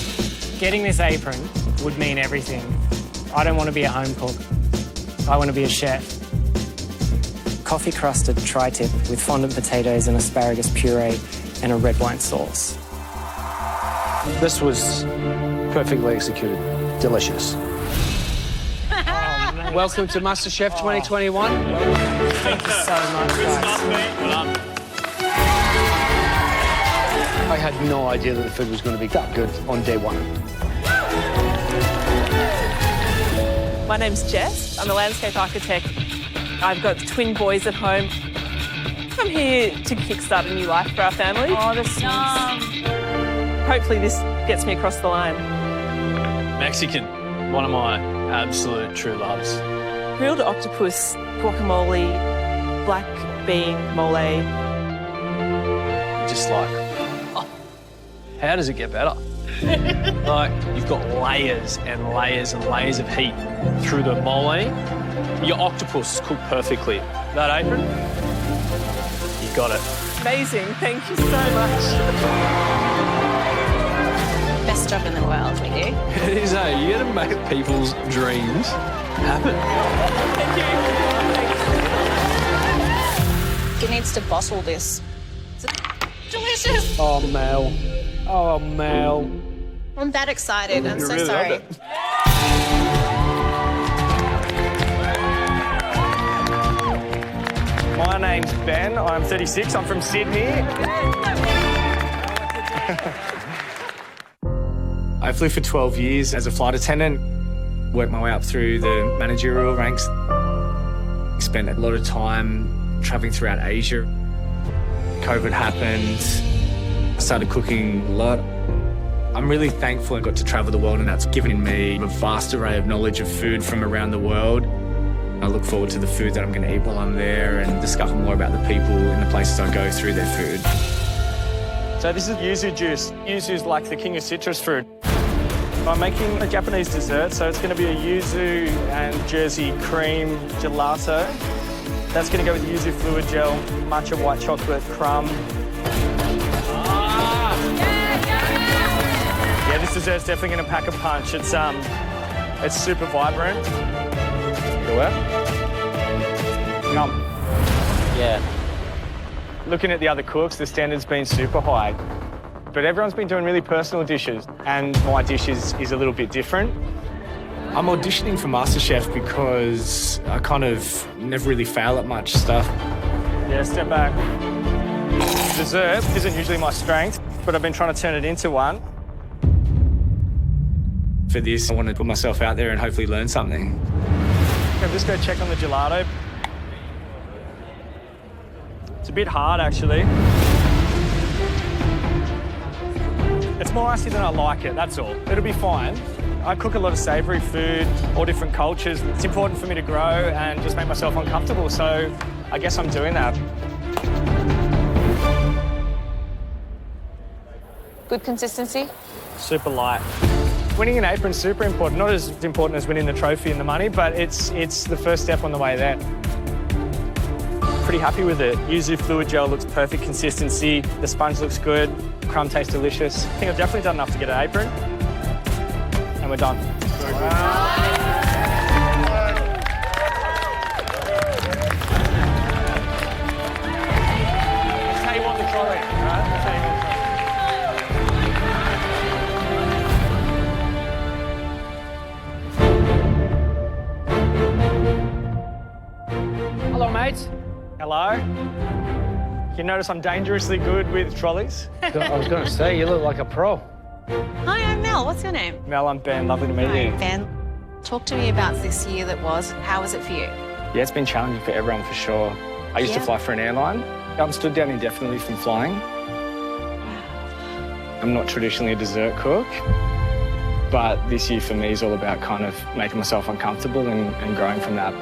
Getting this apron would mean everything. I don't want to be a home cook. I want to be a chef. Coffee crusted tri-tip with fondant potatoes and asparagus puree and a red wine sauce. This was perfectly executed. Delicious. Welcome to Masterchef 2021. Thank you so much, guys. I had no idea that the food was going to be that good on day one. My name's Jess. I'm a landscape architect. I've got twin boys at home. I'm here to kickstart a new life for our family. Oh, that's yum. Hopefully this gets me across the line. Mexican, one of my absolute true loves. Grilled octopus, guacamole, black bean mole. Just like, oh, how does it get better? Like, you've got layers and layers and layers of heat through the mole. Your octopus is cooked perfectly. That apron, you got it. Amazing, thank you so much. Best job in the world, we do. It is, you got to make people's dreams happen. He needs to bottle this. It's delicious. Oh, Mel. Oh, Mel. I'm that excited. I'm so sorry. My name's Ben. I'm 36. I'm from Sydney. I flew for 12 years as a flight attendant. Worked my way up through the managerial ranks. Spent a lot of time travelling throughout Asia. COVID happened. I started cooking a lot. I'm really thankful I got to travel the world, and that's given me a vast array of knowledge of food from around the world. I look forward to the food that I'm going to eat while I'm there and discover more about the people and the places I go through their food. So this is yuzu juice. Yuzu is like the king of citrus fruit. I'm making a Japanese dessert, so it's going to be a yuzu and Jersey cream gelato. That's going to go with yuzu fluid gel, matcha white chocolate crumb. Yeah, this dessert's definitely going to pack a punch. It's super vibrant. Go out. Yum. Yeah. Looking at the other cooks, the standard's been super high. But everyone's been doing really personal dishes, and my dish is a little bit different. I'm auditioning for Masterchef because I kind of never really fail at much stuff. Yeah, step back. Dessert isn't usually my strength, but I've been trying to turn it into one. For this, I want to put myself out there and hopefully learn something. I'll just go check on the gelato. It's a bit hard, actually. It's more icy than I like it, that's all. It'll be fine. I cook a lot of savoury food, all different cultures. It's important for me to grow and just make myself uncomfortable, so I guess I'm doing that. Good consistency? Super light. Winning an apron's super important. Not as important as winning the trophy and the money, but it's the first step on the way there. Pretty happy with it. Yuzu fluid gel looks perfect consistency. The sponge looks good. Crumb tastes delicious. I think I've definitely done enough to get an apron. And we're done. That's how you want the trolley, right? That's how you want the trolley. Hello, mate. Hello. You notice I'm dangerously good with trolleys? I was going to say, you look like a pro. Hi, I'm Mel. What's your name? Mel, I'm Ben. Lovely to meet you. Ben, talk to me about this year that was. How was it for you? Yeah, it's been challenging for everyone for sure. I used to fly for an airline. I'm stood down indefinitely from flying. I'm not traditionally a dessert cook, but this year for me is all about kind of making myself uncomfortable and growing from that.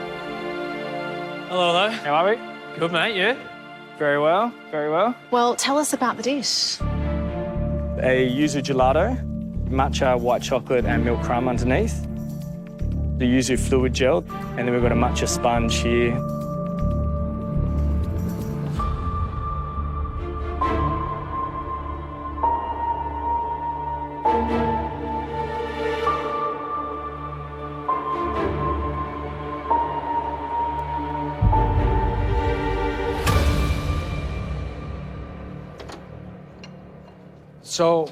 Hello, hello. How are we? Good, mate, yeah? Very well, very well. Well, tell us about the dish. A yuzu gelato, matcha white chocolate and milk crumb underneath. The yuzu fluid gel, and then we've got a matcha sponge here. So,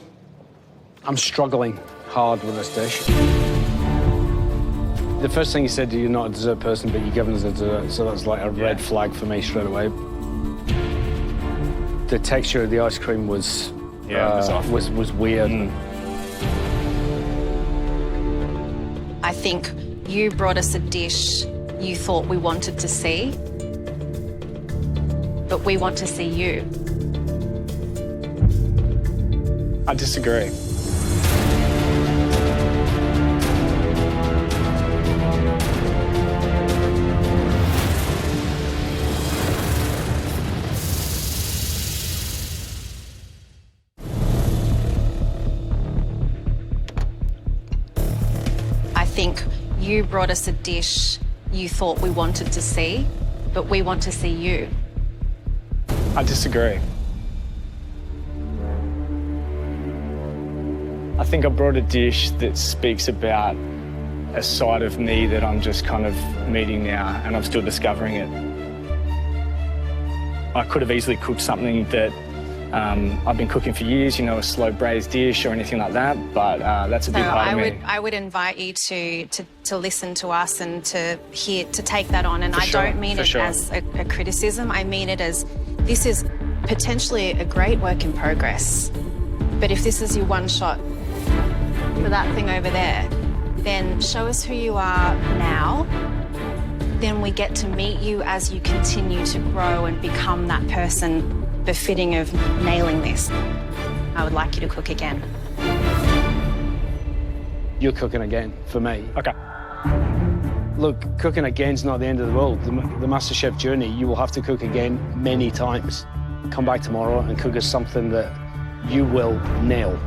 I'm struggling hard with this dish. The first thing you said, you're not a dessert person, but you're giving us a dessert, so that's like a red flag for me straight away. The texture of the ice cream was was weird. I think you brought us a dish you thought we wanted to see, but but we want to see you. I disagree. I think you brought us a dish you thought we wanted to see, but we want to see you. I disagree. I think I brought a dish that speaks about a side of me that I'm just kind of meeting now, and I'm still discovering it. I could have easily cooked something that I've been cooking for years, you know, a slow braised dish or anything like that, but that's a big part of me. I would invite you to listen to us and to take that on. And For I sure, don't mean for it sure. as a criticism. I mean it as this is potentially a great work in progress. But if this is your one shot for that thing over there, then show us who you are now. Then we get to meet you as you continue to grow and become that person befitting of nailing this. I would like you to cook again. You're cooking again for me. Okay. Look, cooking again's not the end of the world. The Masterchef journey, you will have to cook again many times. Come back tomorrow and cook us something that you will nail.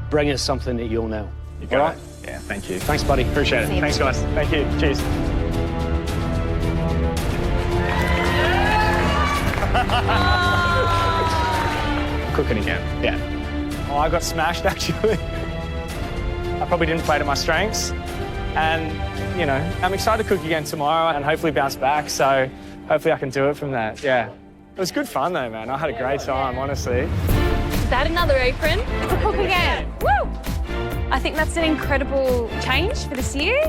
Bring us something that you'll nail. You got All right? it. Yeah, thank you. Thanks, buddy. Appreciate it. See you. Thanks, guys. Thank you. Cheers. Cooking again, yeah. Oh, I got smashed, actually. I probably didn't play to my strengths. And, you know, I'm excited to cook again tomorrow and hopefully bounce back. So hopefully I can do it from that, yeah. It was good fun, though, man. I had a great time, honestly. Is that another apron? To cook again. Woo! I think that's an incredible change for this year.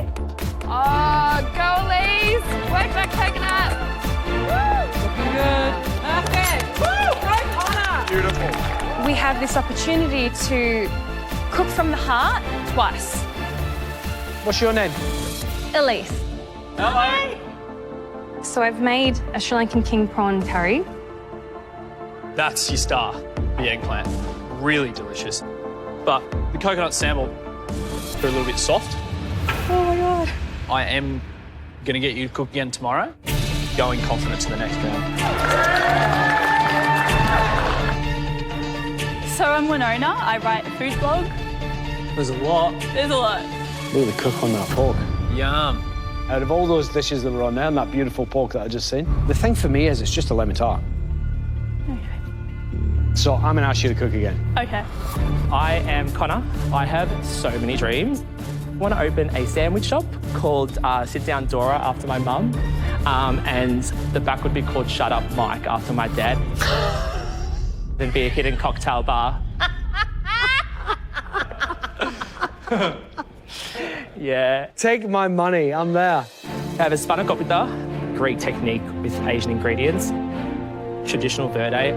Oh, go Elise! Work back coconut. Woo! Looking good. Perfect. Woo! Go Connor! Beautiful. We have this opportunity to cook from the heart twice. What's your name? Elise. Hello. So I've made a Sri Lankan king prawn curry. That's your star, the eggplant. Really delicious. But the coconut sample, they're a little bit soft. Oh my God. I am going to get you to cook again tomorrow. Going confident to the next round. So I'm Winona. I write a food blog. There's a lot. There's a lot. Look at the cook on that pork. Yum. Out of all those dishes that were on there and that beautiful pork that I just seen, the thing for me is it's just a lemon tart. So I'm going to ask you to cook again. Okay. I am Connor. I have so many dreams. I want to open a sandwich shop called Sit Down Dora after my mum, and the back would be called Shut Up Mike after my dad. There'd be a hidden cocktail bar. Yeah. Take my money, I'm there. I have a spanakopita, Greek technique with Asian ingredients, traditional verde.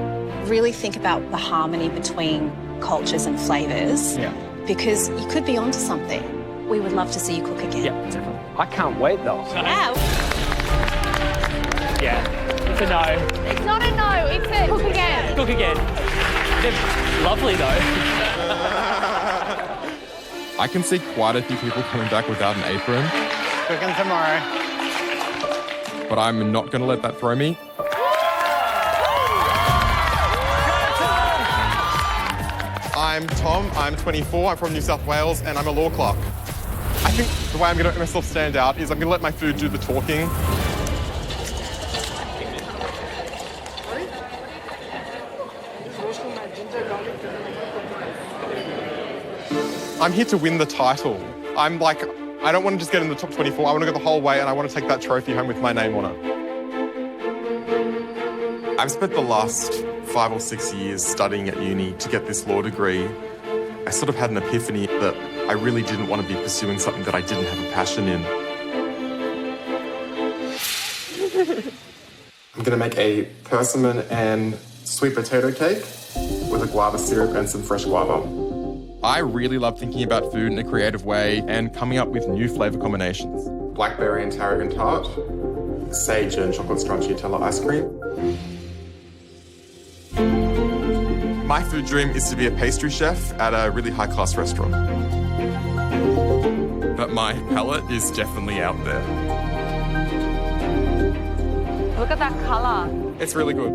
Really think about the harmony between cultures and flavours. Yeah. Because you could be onto something. We would love to see you cook again. Yeah, definitely. I can't wait, though. Yeah. Yeah, it's a no. It's not a no, it's a cook again. Cook again. They're lovely though. I can see quite a few people coming back without an apron, Cooking tomorrow. but I'm not going to let that throw me. I'm Tom, I'm 24, I'm from New South Wales, and I'm a law clerk. I think the way I'm going to make myself stand out is I'm going to let my food do the talking. I'm here to win the title. I don't want to just get in the top 24, I want to go the whole way, and I want to take that trophy home with my name on it. I've spent the last 5 or 6 years studying at uni to get this law degree. I sort of had an epiphany that I really didn't want to be pursuing something that I didn't have a passion in. I'm going to make a persimmon and sweet potato cake with a guava syrup and some fresh guava. I really love thinking about food in a creative way and coming up with new flavour combinations. Blackberry and tarragon tart, sage and chocolate stracciatella ice cream, My food dream is to be a pastry chef at a really high-class restaurant. But my palate is definitely out there. Look at that colour. It's really good.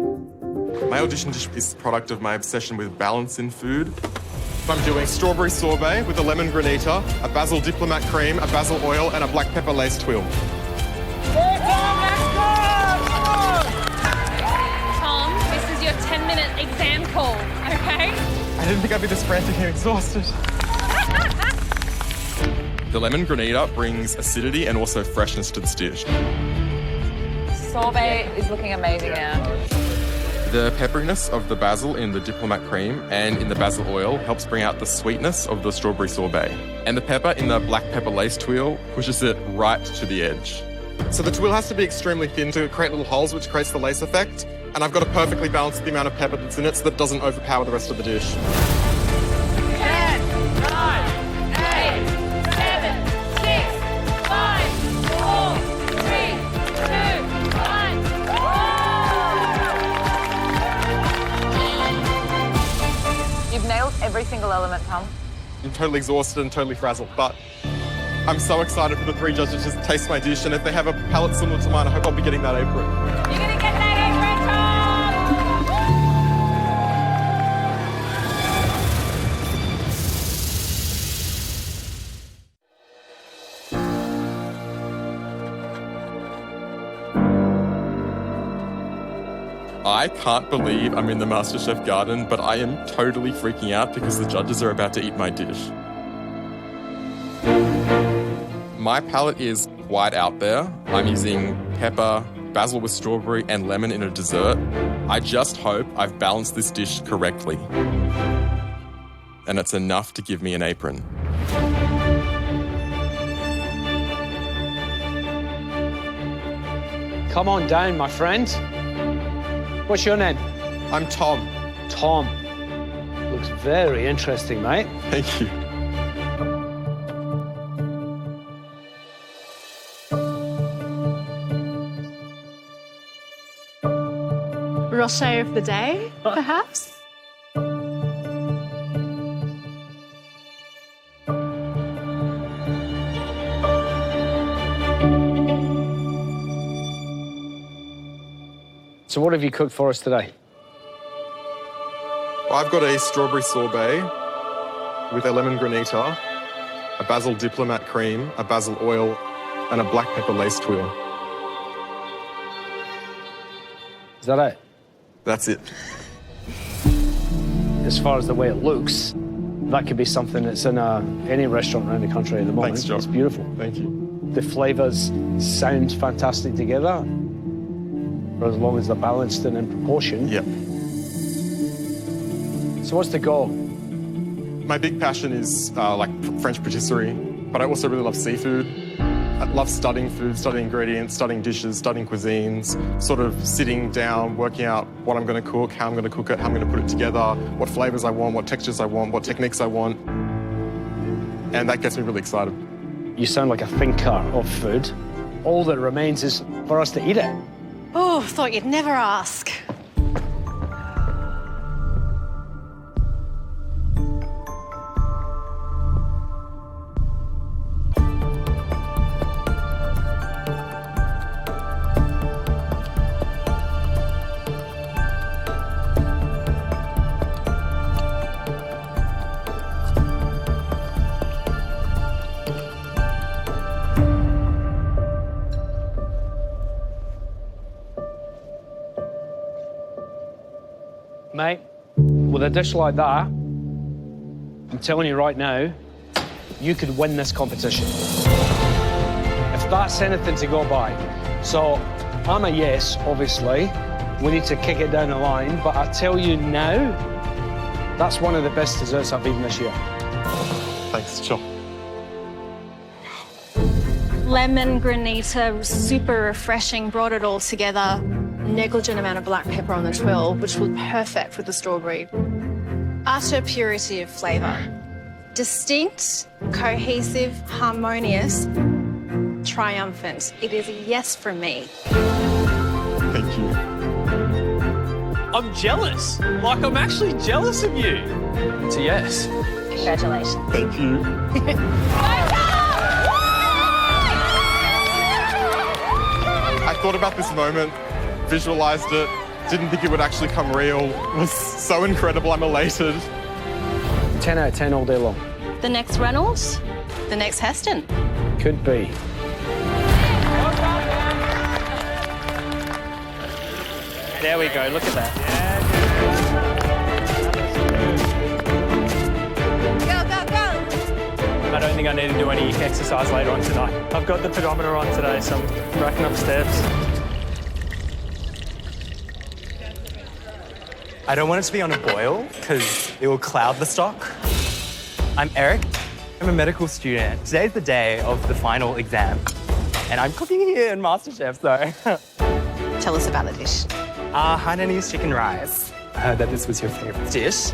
My audition dish is a product of my obsession with balance in food. I'm doing strawberry sorbet with a lemon granita, a basil diplomat cream, a basil oil, and a black pepper lace tuile. Tom, this is your 10-minute exam call, okay? I didn't think I'd be this frantic and exhausted. The lemon granita brings acidity and also freshness to this dish. Sorbet is looking amazing now. The pepperiness of the basil in the diplomat cream and in the basil oil helps bring out the sweetness of the strawberry sorbet. And the pepper in the black pepper lace tuile pushes it right to the edge. So the tuile has to be extremely thin to create little holes, which creates the lace effect. And I've got to perfectly balance the amount of pepper that's in it so that it doesn't overpower the rest of the dish. 10, 9, 8, 7, 6, 5, 4, 3, 2, 1. You've nailed every single element, Tom. I'm totally exhausted and totally frazzled, but I'm so excited for the 3 judges to taste my dish, and if they have a palate similar to mine, I hope I'll be getting that apron. You're going to get that apron, Tom! I can't believe I'm in the Masterchef garden, but I am totally freaking out because the judges are about to eat my dish. My palate is quite out there. I'm using pepper, basil with strawberry, and lemon in a dessert. I just hope I've balanced this dish correctly. And it's enough to give me an apron. Come on down, my friend. What's your name? I'm Tom. Tom. Looks very interesting, mate. Thank you. Rocher of the day, perhaps? So what have you cooked for us today? I've got a strawberry sorbet with a lemon granita, a basil diplomat cream, a basil oil, and a black pepper lace tuile. Is that it? That's it. As far as the way it looks, that could be something that's in any restaurant around the country at the moment. Thanks, John. It's beautiful. Thank you. The flavours sound fantastic together, for as long as they're balanced and in proportion. Yep. So what's the goal? My big passion is like French patisserie, but I also really love seafood. I love studying food, studying ingredients, studying dishes, studying cuisines, sort of sitting down, working out what I'm going to cook, how I'm going to cook it, how I'm going to put it together, what flavours I want, what textures I want, what techniques I want. And that gets me really excited. You sound like a thinker of food. All that remains is for us to eat it. Oh, thought you'd never ask. Mate, with a dish like that, I'm telling you right now, you could win this competition. If that's anything to go by. So, I'm a yes, obviously. We need to kick it down the line, but I tell you now, that's one of the best desserts I've eaten this year. Thanks, John. Lemon granita, super refreshing, brought it all together. Negligent amount of black pepper on the tuile, which was perfect with the strawberry. Utter purity of flavour. Distinct, cohesive, harmonious, triumphant. It is a yes from me. Thank you. I'm jealous. Like, I'm actually jealous of you. It's a yes. Congratulations. Thank you. I thought about this moment, visualised it, didn't think it would actually come real. It was so incredible, I'm elated. 10 out of 10 all day long. The next Reynolds, the next Heston. Could be. There we go, look at that. I don't think I need to do any exercise later on tonight. I've got the pedometer on today, so I'm racking up steps. I don't want it to be on a boil because it will cloud the stock. I'm Eric. I'm a medical student. Today's the day of the final exam, and I'm cooking here in Masterchef, so. Tell us about the dish. Hainanese chicken rice. I heard that this was your favourite dish.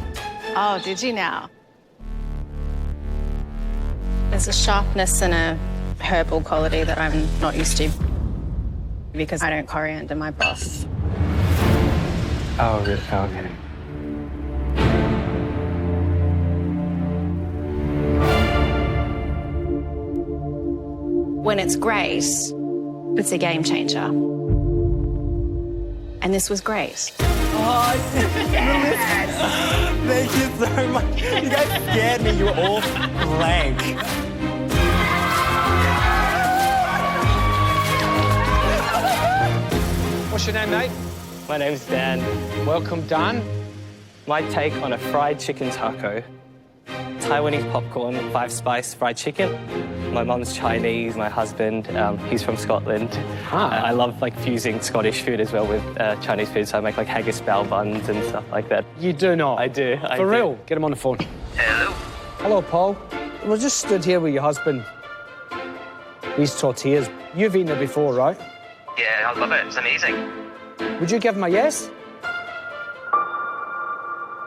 Oh, did you now? There's a sharpness and a herbal quality that I'm not used to because I don't coriander my broth. Oh, really? Oh, okay. When it's great, it's a game changer. And this was great. Oh, thank you so much. You guys scared me. You were all blank. What's your name, mate? My name's Dan. Welcome, Dan. My take on a fried chicken taco. Taiwanese popcorn, 5-spice fried chicken. My mum's Chinese, my husband, he's from Scotland. I love like fusing Scottish food as well with Chinese food, so I make like haggis bao buns and stuff like that. You do not? I do. For real? Get him on the phone. Hello. Hello, Paul. We're just stood here with your husband. These tortillas. You've eaten it before, right? Yeah, I love it. It's amazing. Would you give him a yes?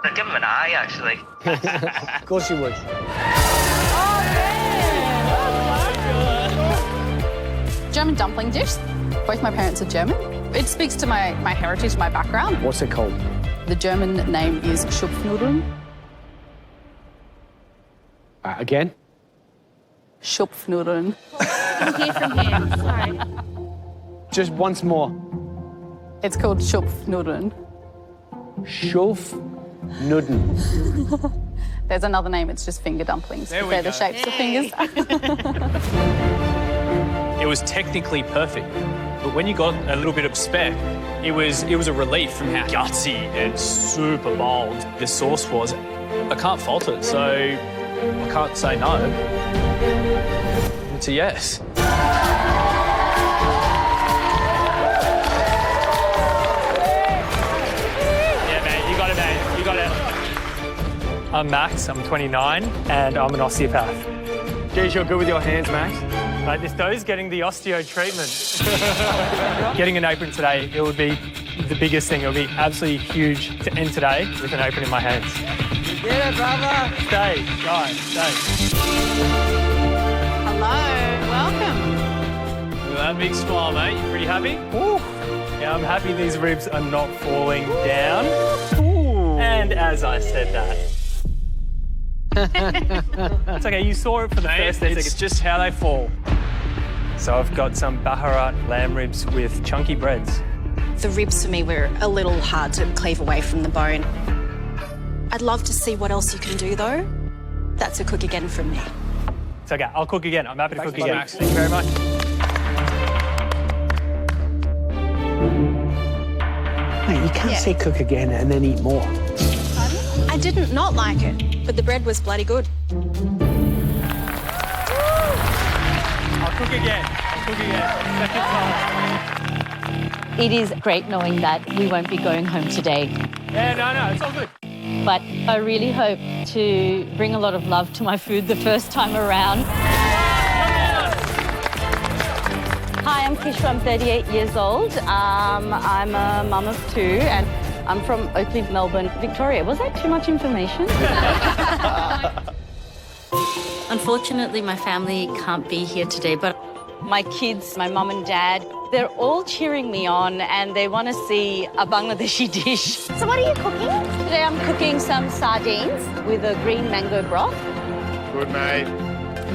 I'd give him an eye, actually. Of course you would. German dumpling dish. Both my parents are German. It speaks to my heritage, my background. What's it called? The German name is Schupfnudeln. Again? Schupfnudeln. From here. Sorry. Just once more. It's called Schupfnudeln. Schupfnudeln. There's another name, it's just finger dumplings. There we They're go. the shapes of fingers. It was technically perfect, but when you got a little bit of spec, it was a relief from how gutsy and super bold the sauce was. I can't fault it, so I can't say no. It's a yes. Yeah, man, you got it, man. You got it. I'm Max, I'm 29, and I'm an osteopath. Geez, you're good with your hands, Max. This doe's getting the osteo treatment. Getting an apron today, it would be the biggest thing. It would be absolutely huge to end today with an apron in my hands. You did it, brother. Stay, guys, stay. Hello, welcome. Look at that big smile, mate. You pretty happy? Ooh. Yeah, I'm happy these ribs are not falling down. Ooh. And as I said that. It's okay, you saw it for the first 10 seconds. It's just how they fall. So I've got some Baharat lamb ribs with chunky breads. The ribs for me were a little hard to cleave away from the bone. I'd love to see what else you can do, though. That's a cook again from me. It's okay, I'll cook again. I'm happy to cook again. Max. Thank you very much. Mate, you can't say cook again and then eat more. I didn't not like it, but the bread was bloody good. I'll cook again. Second time. It is great knowing that we won't be going home today. Yeah, no, it's all good. But I really hope to bring a lot of love to my food the first time around. Hi, I'm Kishwa. I'm 38 years old. I'm a mum of 2 and I'm from Oakley, Melbourne, Victoria. Was that too much information? Unfortunately, my family can't be here today, but my kids, my mum and dad, They're all cheering me on and they want to see a Bangladeshi dish. So what are you cooking? Today I'm cooking some sardines with a green mango broth. Good, mate.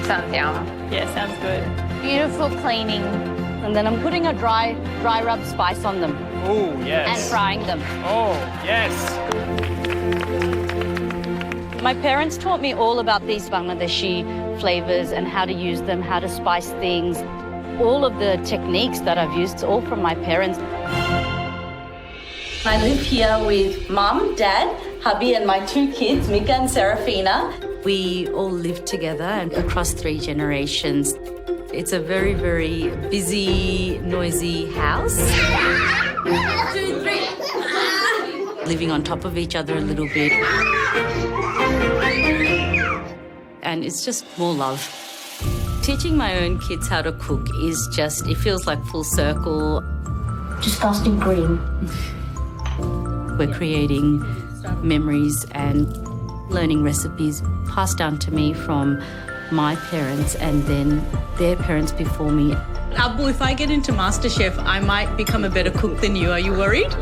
Sounds yum. Yeah, sounds good. Beautiful cleaning. And then I'm putting a dry rub spice on them. Oh, yes. And frying them. Oh, yes. My parents taught me all about these Bangladeshi flavors and how to use them, how to spice things. All of the techniques that I've used, all from my parents. I live here with Mum, Dad, hubby and my 2 kids, Mika and Serafina. We all live together and across 3 generations. It's a very, very busy, noisy house. 2, 3. Living on top of each other a little bit. And it's just more love. Teaching my own kids how to cook is just, it feels like full circle. Disgusting green. We're creating memories and learning recipes passed down to me from my parents and then their parents before me. Abu, if I get into Masterchef, I might become a better cook than you. Are you worried?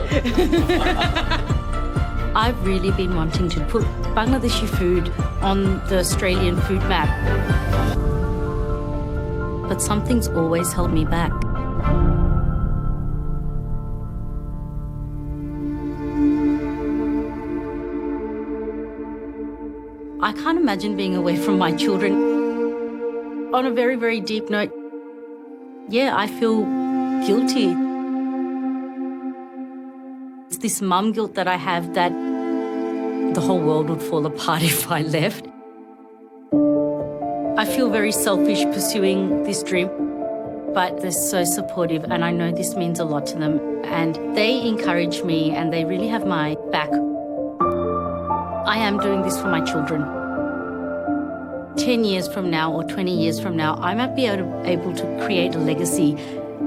I've really been wanting to put Bangladeshi food on the Australian food map. But something's always held me back. I can't imagine being away from my children. On a very, very deep note, yeah, I feel guilty. It's this mum guilt that I have that the whole world would fall apart if I left. I feel very selfish pursuing this dream, but they're so supportive and I know this means a lot to them and they encourage me and they really have my back. I am doing this for my children. 10 years from now or 20 years from now, I might be able to create a legacy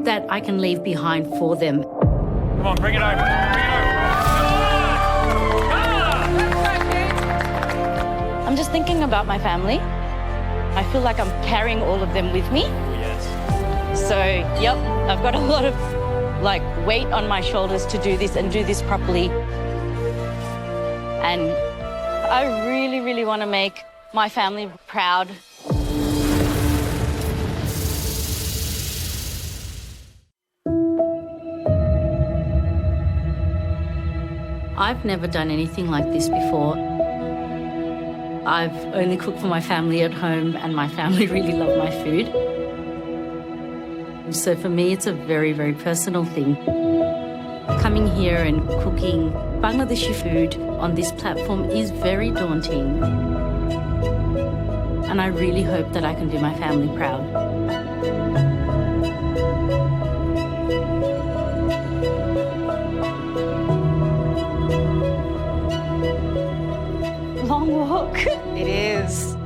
that I can leave behind for them. Come on, bring it over. Bring it over. I'm just thinking about my family. I feel like I'm carrying all of them with me. Yes. So, yep, I've got a lot of weight on my shoulders to do this and do this properly. And I really, really want to make my family proud. I've never done anything like this before. I've only cooked for my family at home and my family really love my food. So for me, it's a very, very personal thing. Coming here and cooking Bangladeshi food on this platform is very daunting. And I really hope that I can do my family proud. Long walk. It is.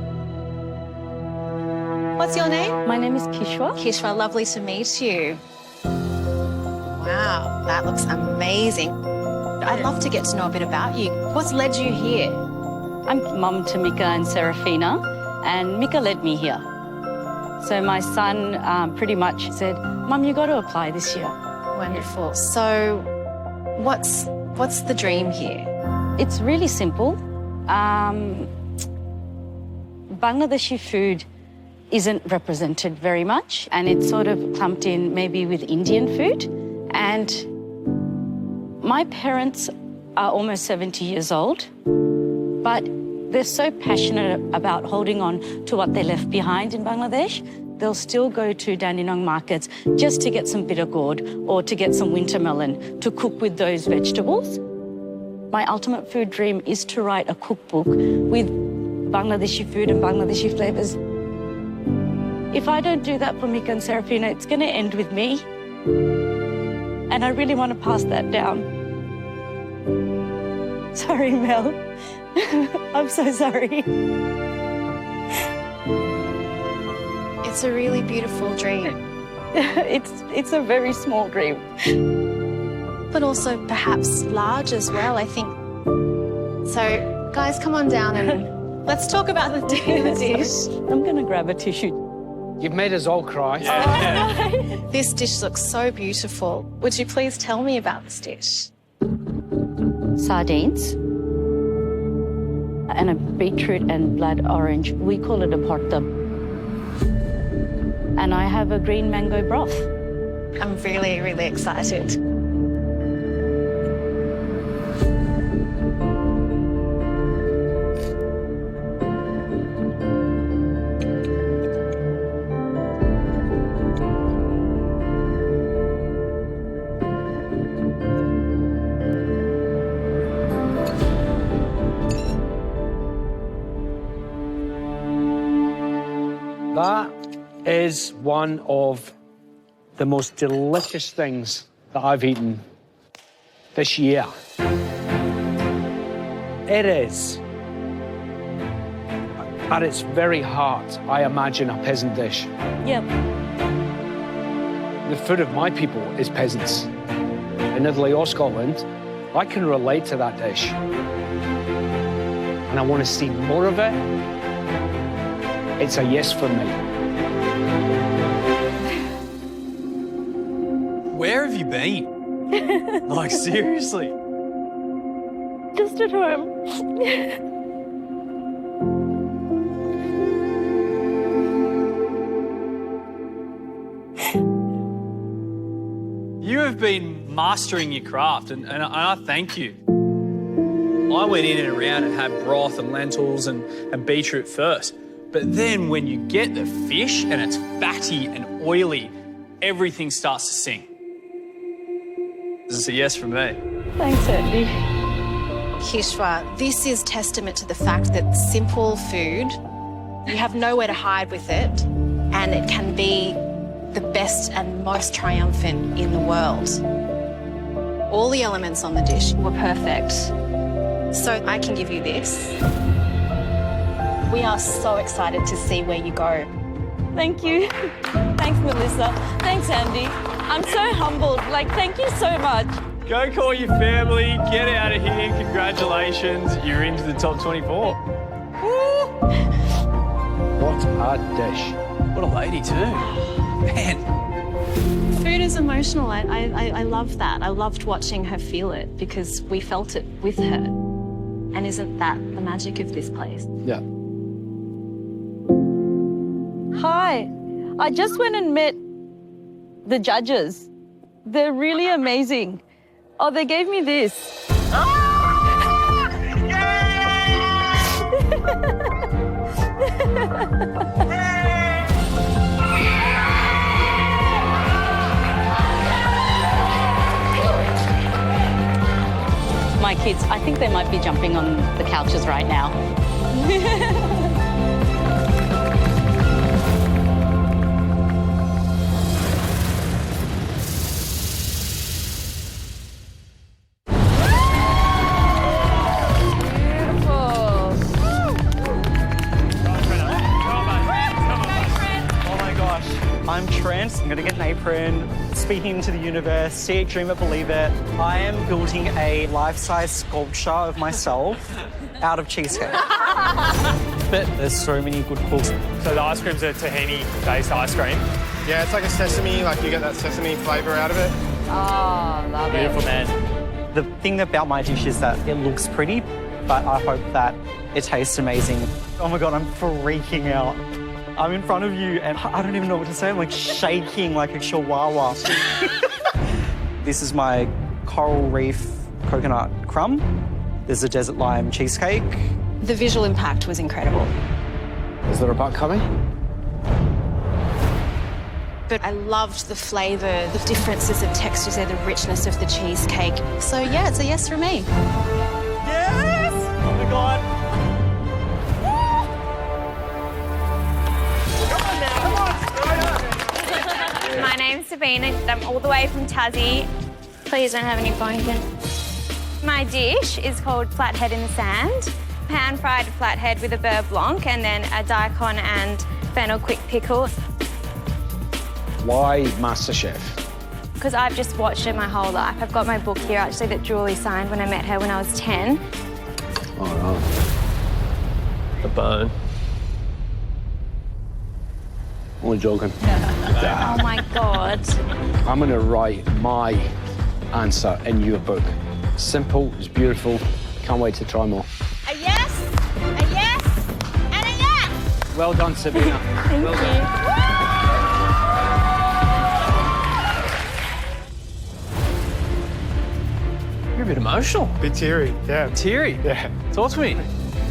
What's your name? My name is Kishwa. Kishwa, lovely to meet you. Wow, that looks amazing. I'd love to get to know a bit about you. What's led you here? I'm mum to Mika and Serafina, and Mika led me here. So my son pretty much said, Mum, you got to apply this year. Wonderful. So what's the dream here? It's really simple. Bangladeshi food isn't represented very much, and it's sort of clumped in maybe with Indian food. And my parents are almost 70 years old, but they're so passionate about holding on to what they left behind in Bangladesh. They'll still go to Dandenong markets just to get some bitter gourd or to get some winter melon to cook with those vegetables. My ultimate food dream is to write a cookbook with Bangladeshi food and Bangladeshi flavors. If I don't do that for Mika and Serafina, it's going to end with me. And I really want to pass that down. Sorry, Mel. I'm so sorry. It's a really beautiful dream. It's a very small dream. But also perhaps large as well, I think. So, guys, come on down and let's talk about the dish. I'm going to grab a tissue. You've made us all cry. This dish looks so beautiful. Would you please tell me about this dish? Sardines and a beetroot and blood orange. We call it a porta. And I have a green mango broth. I'm really, really excited. That is one of the most delicious things that I've eaten this year. It is, at its very heart, I imagine, a peasant dish. Yep. The food of my people is peasants. In Italy or Scotland, I can relate to that dish. And I want to see more of it. It's a yes for me. Where have you been? Like, seriously? Just at home. You have been mastering your craft, and I thank you. I went in and around and had broth and lentils and beetroot first. But then when you get the fish and it's fatty and oily, everything starts to sing. This is a yes from me. Thanks, Andy. Kishwa, this is testament to the fact that simple food, you have nowhere to hide with it, and it can be the best and most triumphant in the world. All the elements on the dish were perfect. So I can give you this. We are so excited to see where you go. Thank you. Thanks, Melissa. Thanks, Andy. I'm so humbled. Like, thank you so much. Go call your family, get out of here, congratulations, you're into the top 24. What a dish. What a lady too. Man. Food is emotional. I love that. I loved watching her feel it because we felt it with her. And isn't that the magic of this place? Yeah. Hi. I just went and met the judges. They're really amazing. Oh, they gave me this. My kids, I think they might be jumping on the couches right now. I'm Trent. I'm going to get an apron, speaking into the universe, see it, dream it, believe it. I am building a life-size sculpture of myself out of cheesecake. But there's so many good cooks. So the ice cream's a tahini-based ice cream. Yeah, it's like a sesame, like you get that sesame flavour out of it. Oh, love it. Beautiful, man. The thing about my dish is that it looks pretty, but I hope that it tastes amazing. Oh my God, I'm freaking out. I'm in front of you and I don't even know what to say. I'm like shaking like a chihuahua. This is my coral reef coconut crumb. There's a desert lime cheesecake. The visual impact was incredible. Is there a butt coming? But I loved the flavour, the differences of textures there, the richness of the cheesecake. So yeah, it's a yes from me. Yes! Oh my God. My name's Sabina. I'm all the way from Tassie. Please don't have any phones in. My dish is called flathead in the sand. Pan-fried flathead with a beurre blanc and then a daikon and fennel quick pickle. Why Masterchef? Because I've just watched it my whole life. I've got my book here actually that Julie signed when I met her when I was 10. Oh, no. The bone. Only joking. Oh my God. I'm going to write my answer in your book. Simple, it's beautiful. Can't wait to try more. A yes, a yes, and a yes. Well done, Sabina. Thank well you. done. You're a bit emotional. A bit teary, yeah. Teary? Yeah. Talk to me.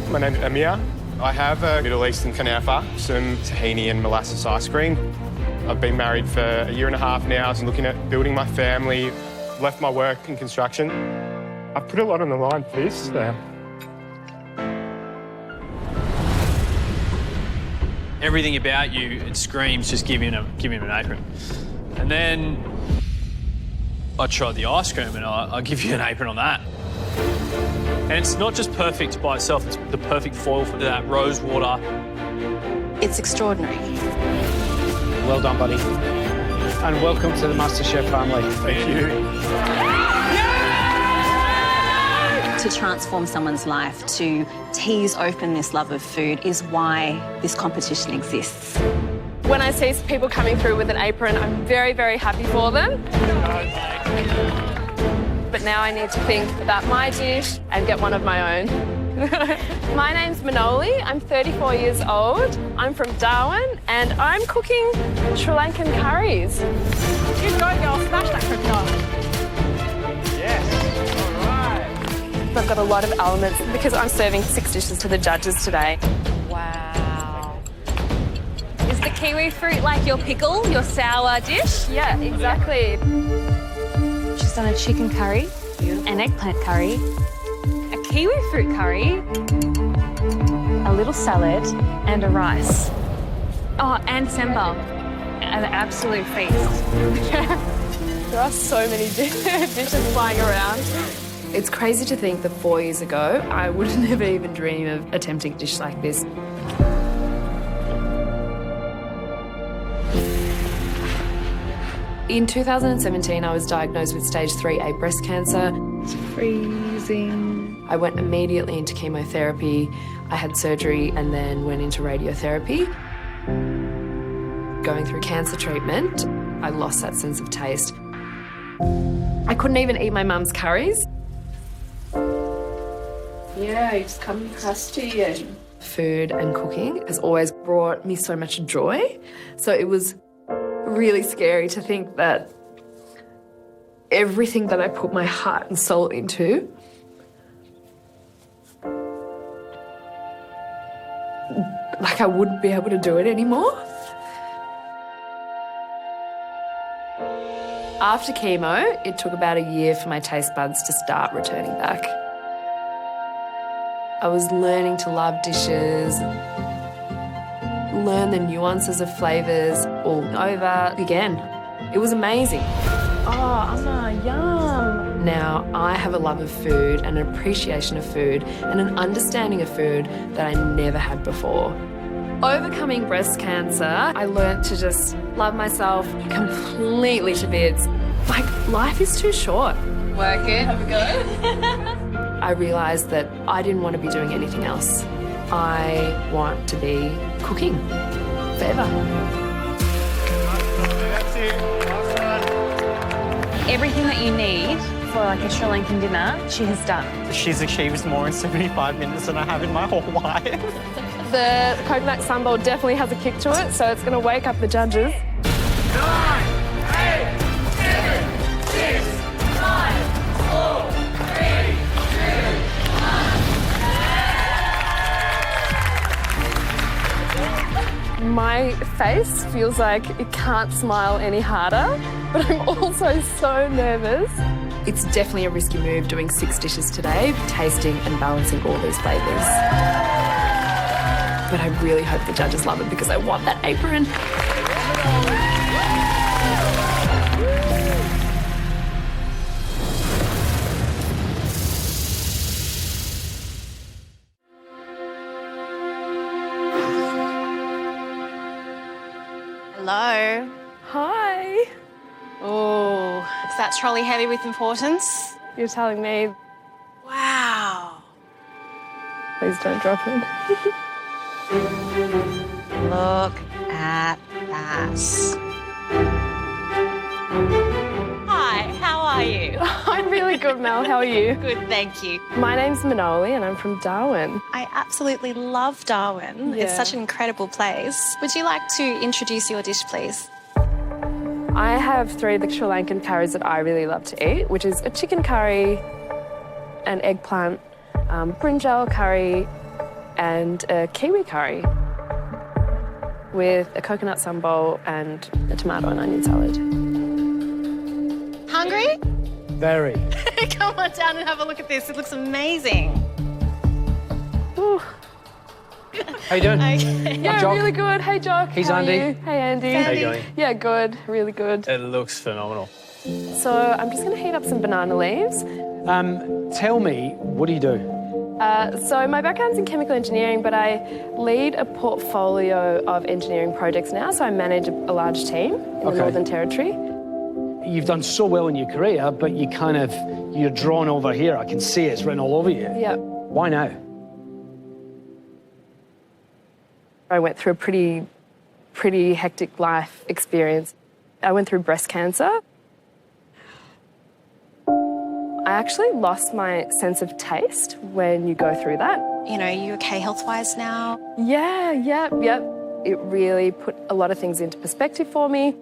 My name's Amir. I have a Middle Eastern kanafa, some tahini and molasses ice cream. I've been married for a year and a half now, so I'm looking at building my family, left my work in construction. I've put a lot on the line for this. Everything about you, it screams just give him an apron. And then I tried the ice cream and I'll give you an apron on that. And it's not just perfect by itself, it's the perfect foil for that rose water. It's extraordinary. Well done, buddy. And welcome to the Masterchef family. Thank you. To transform someone's life, to tease open this love of food is why this competition exists. When I see people coming through with an apron, I'm very, very happy for them. But now I need to think about my dish and get one of my own. My name's Manoli, I'm 34 years old, I'm from Darwin, and I'm cooking Sri Lankan curries. You go, girl, smash that crocodile. Yes, all right. I've got a lot of elements because I'm serving 6 dishes to the judges today. Wow. Is the kiwi fruit like your pickle, your sour dish? Yeah, exactly. She's done a chicken curry, an eggplant curry, a kiwi fruit curry, a little salad, and a rice. Oh, and sambal. An absolute feast. There are so many dishes flying around. It's crazy to think that 4 years ago, I would never even dream of attempting a dish like this. In 2017, I was diagnosed with stage 3A breast cancer. It's freezing. I went immediately into chemotherapy. I had surgery and then went into radiotherapy. Going through cancer treatment, I lost that sense of taste. I couldn't even eat my mum's curries. Yeah, it's coming crusty and... Food and cooking has always brought me so much joy. So it was really scary to think that everything that I put my heart and soul into like I wouldn't be able to do it anymore. After chemo, it took about a year for my taste buds to start returning back. I was learning to love dishes, learn the nuances of flavours all over again. It was amazing. Oh, Anna, yum. Now I have a love of food, an appreciation of food, and an understanding of food that I never had before. Overcoming breast cancer, I learnt to just love myself completely to bits. Like, life is too short. Work it, have a go. I realised that I didn't want to be doing anything else. I want to be cooking forever. That's it. Everything that you need for like a Sri Lankan dinner, she has done. She's achieved more in 75 minutes than I have in my whole life. The coconut sambal definitely has a kick to it, so it's going to wake up the judges. 9, 8, 7, 6, 5, 4, 3, 2, 1. My face feels like it can't smile any harder, but I'm also so nervous. It's definitely a risky move doing 6 dishes today, tasting and balancing all these flavours. But I really hope the judges love it because I want that apron. Hello. Hi. Oh, is that trolley heavy with importance? You're telling me. Wow. Please don't drop it. Look at that. that. Hi, how are you? I'm really good, Mel. How are you? Good, thank you. My name's Manoli and I'm from Darwin. I absolutely love Darwin. Yeah. It's such an incredible place. Would you like to introduce your dish, please? I have 3 of the Sri Lankan curries that I really love to eat, which is a chicken curry, an eggplant, brinjal curry, and a kiwi curry with a coconut sambal and a tomato and onion salad. Hungry? Very. Come on down and have a look at this. It looks amazing. Ooh. How you doing? Okay. Yeah, Jock. really good. Hey, Jock. He's How are Andy. you? Hey, Andy. How you going? Yeah, good. Really good. It looks phenomenal. So I'm just going to heat up some banana leaves. Tell me, what do you do? So my background's in chemical engineering, but I lead a portfolio of engineering projects now. So I manage a large team in the Northern Territory. You've done so well in your career, but you're drawn over here. I can see it's written all over you. Yeah. Why now? I went through a pretty hectic life experience. I went through breast cancer. I actually lost my sense of taste when you go through that. You know, are you okay health-wise now? Yeah, yep. It really put a lot of things into perspective for me.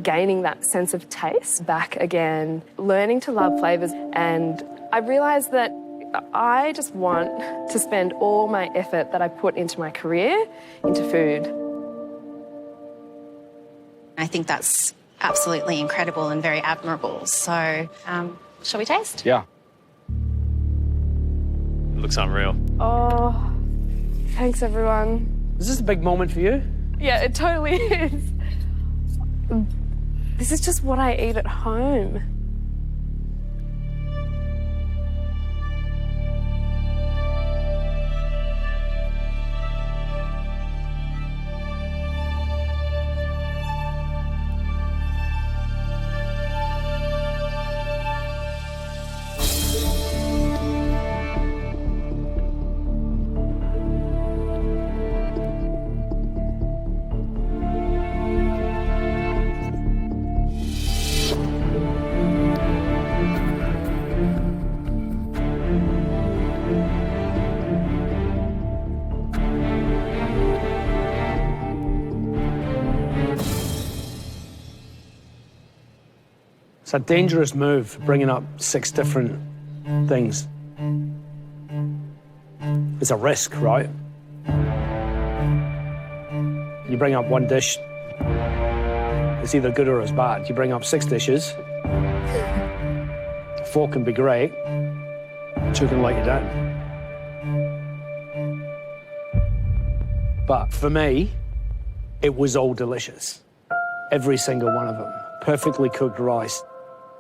Gaining that sense of taste back again, learning to love flavours, and I realised that I just want to spend all my effort that I put into my career into food. I think that's absolutely incredible and very admirable. So, shall we taste? Yeah. It looks unreal. Oh, thanks everyone. Is this a big moment for you? Yeah, it totally is. This is just what I eat at home. It's a dangerous move, bringing up 6 different things. It's a risk, right? You bring up 1 dish, it's either good or it's bad. You bring up 6 dishes, 4 can be great, 2 can let you down. But for me, it was all delicious. Every single one of them. Perfectly cooked rice,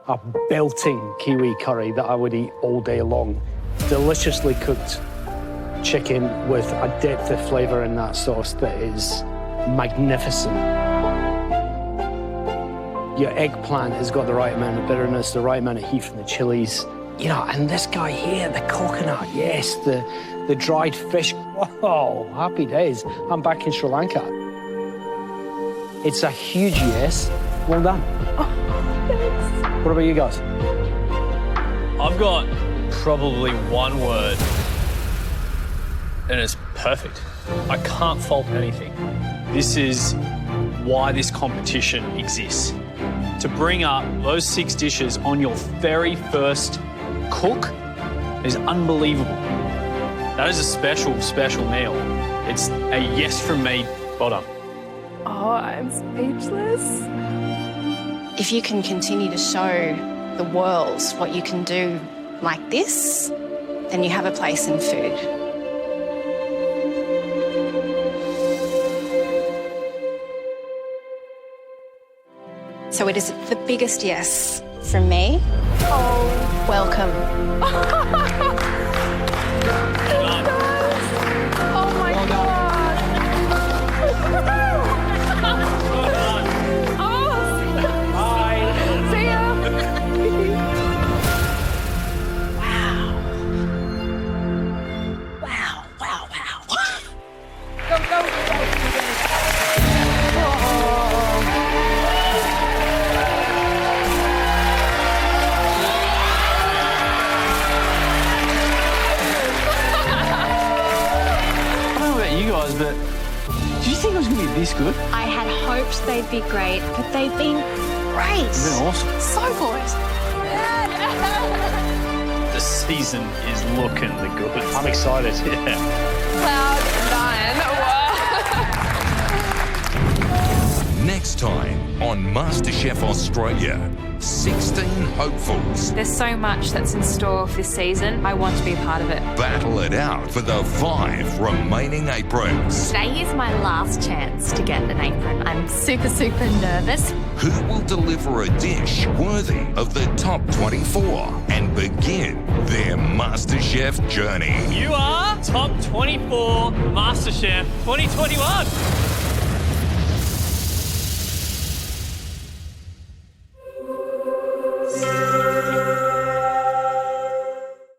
a belting kiwi curry that I would eat all day long, deliciously cooked chicken with a depth of flavour in that sauce that is magnificent. Your eggplant has got the right amount of bitterness, the right amount of heat from the chilies. You know, and this guy here, the coconut, yes, the dried fish. Oh, happy days. I'm back in Sri Lanka. It's a huge yes. Well done. Oh, thanks. What about you guys? I've got probably 1 word, and it's perfect. I can't fault anything. This is why this competition exists. To bring up those 6 dishes on your very first cook is unbelievable. That is a special, special meal. It's a yes from me. Well done. Oh, I'm speechless. If you can continue to show the world what you can do like this, then you have a place in food. So it is the biggest yes from me. Oh. Welcome. Oh my God. Oh, see ya. Wow. Go. this good? I had hoped they'd be great, but they've been great. It's been awesome. So good. The season is looking the goods. I'm excited. Yeah. Cloud 9. Wow. Next time on MasterChef Australia, 16 hopefuls There's so much that's in store for this season. I want to be a part of it. battle it out for the 5 remaining aprons. Today is my last chance to get an apron. I'm super, super nervous. Who will deliver a dish worthy of the top 24 and begin their MasterChef journey? You are top 24 MasterChef 2021.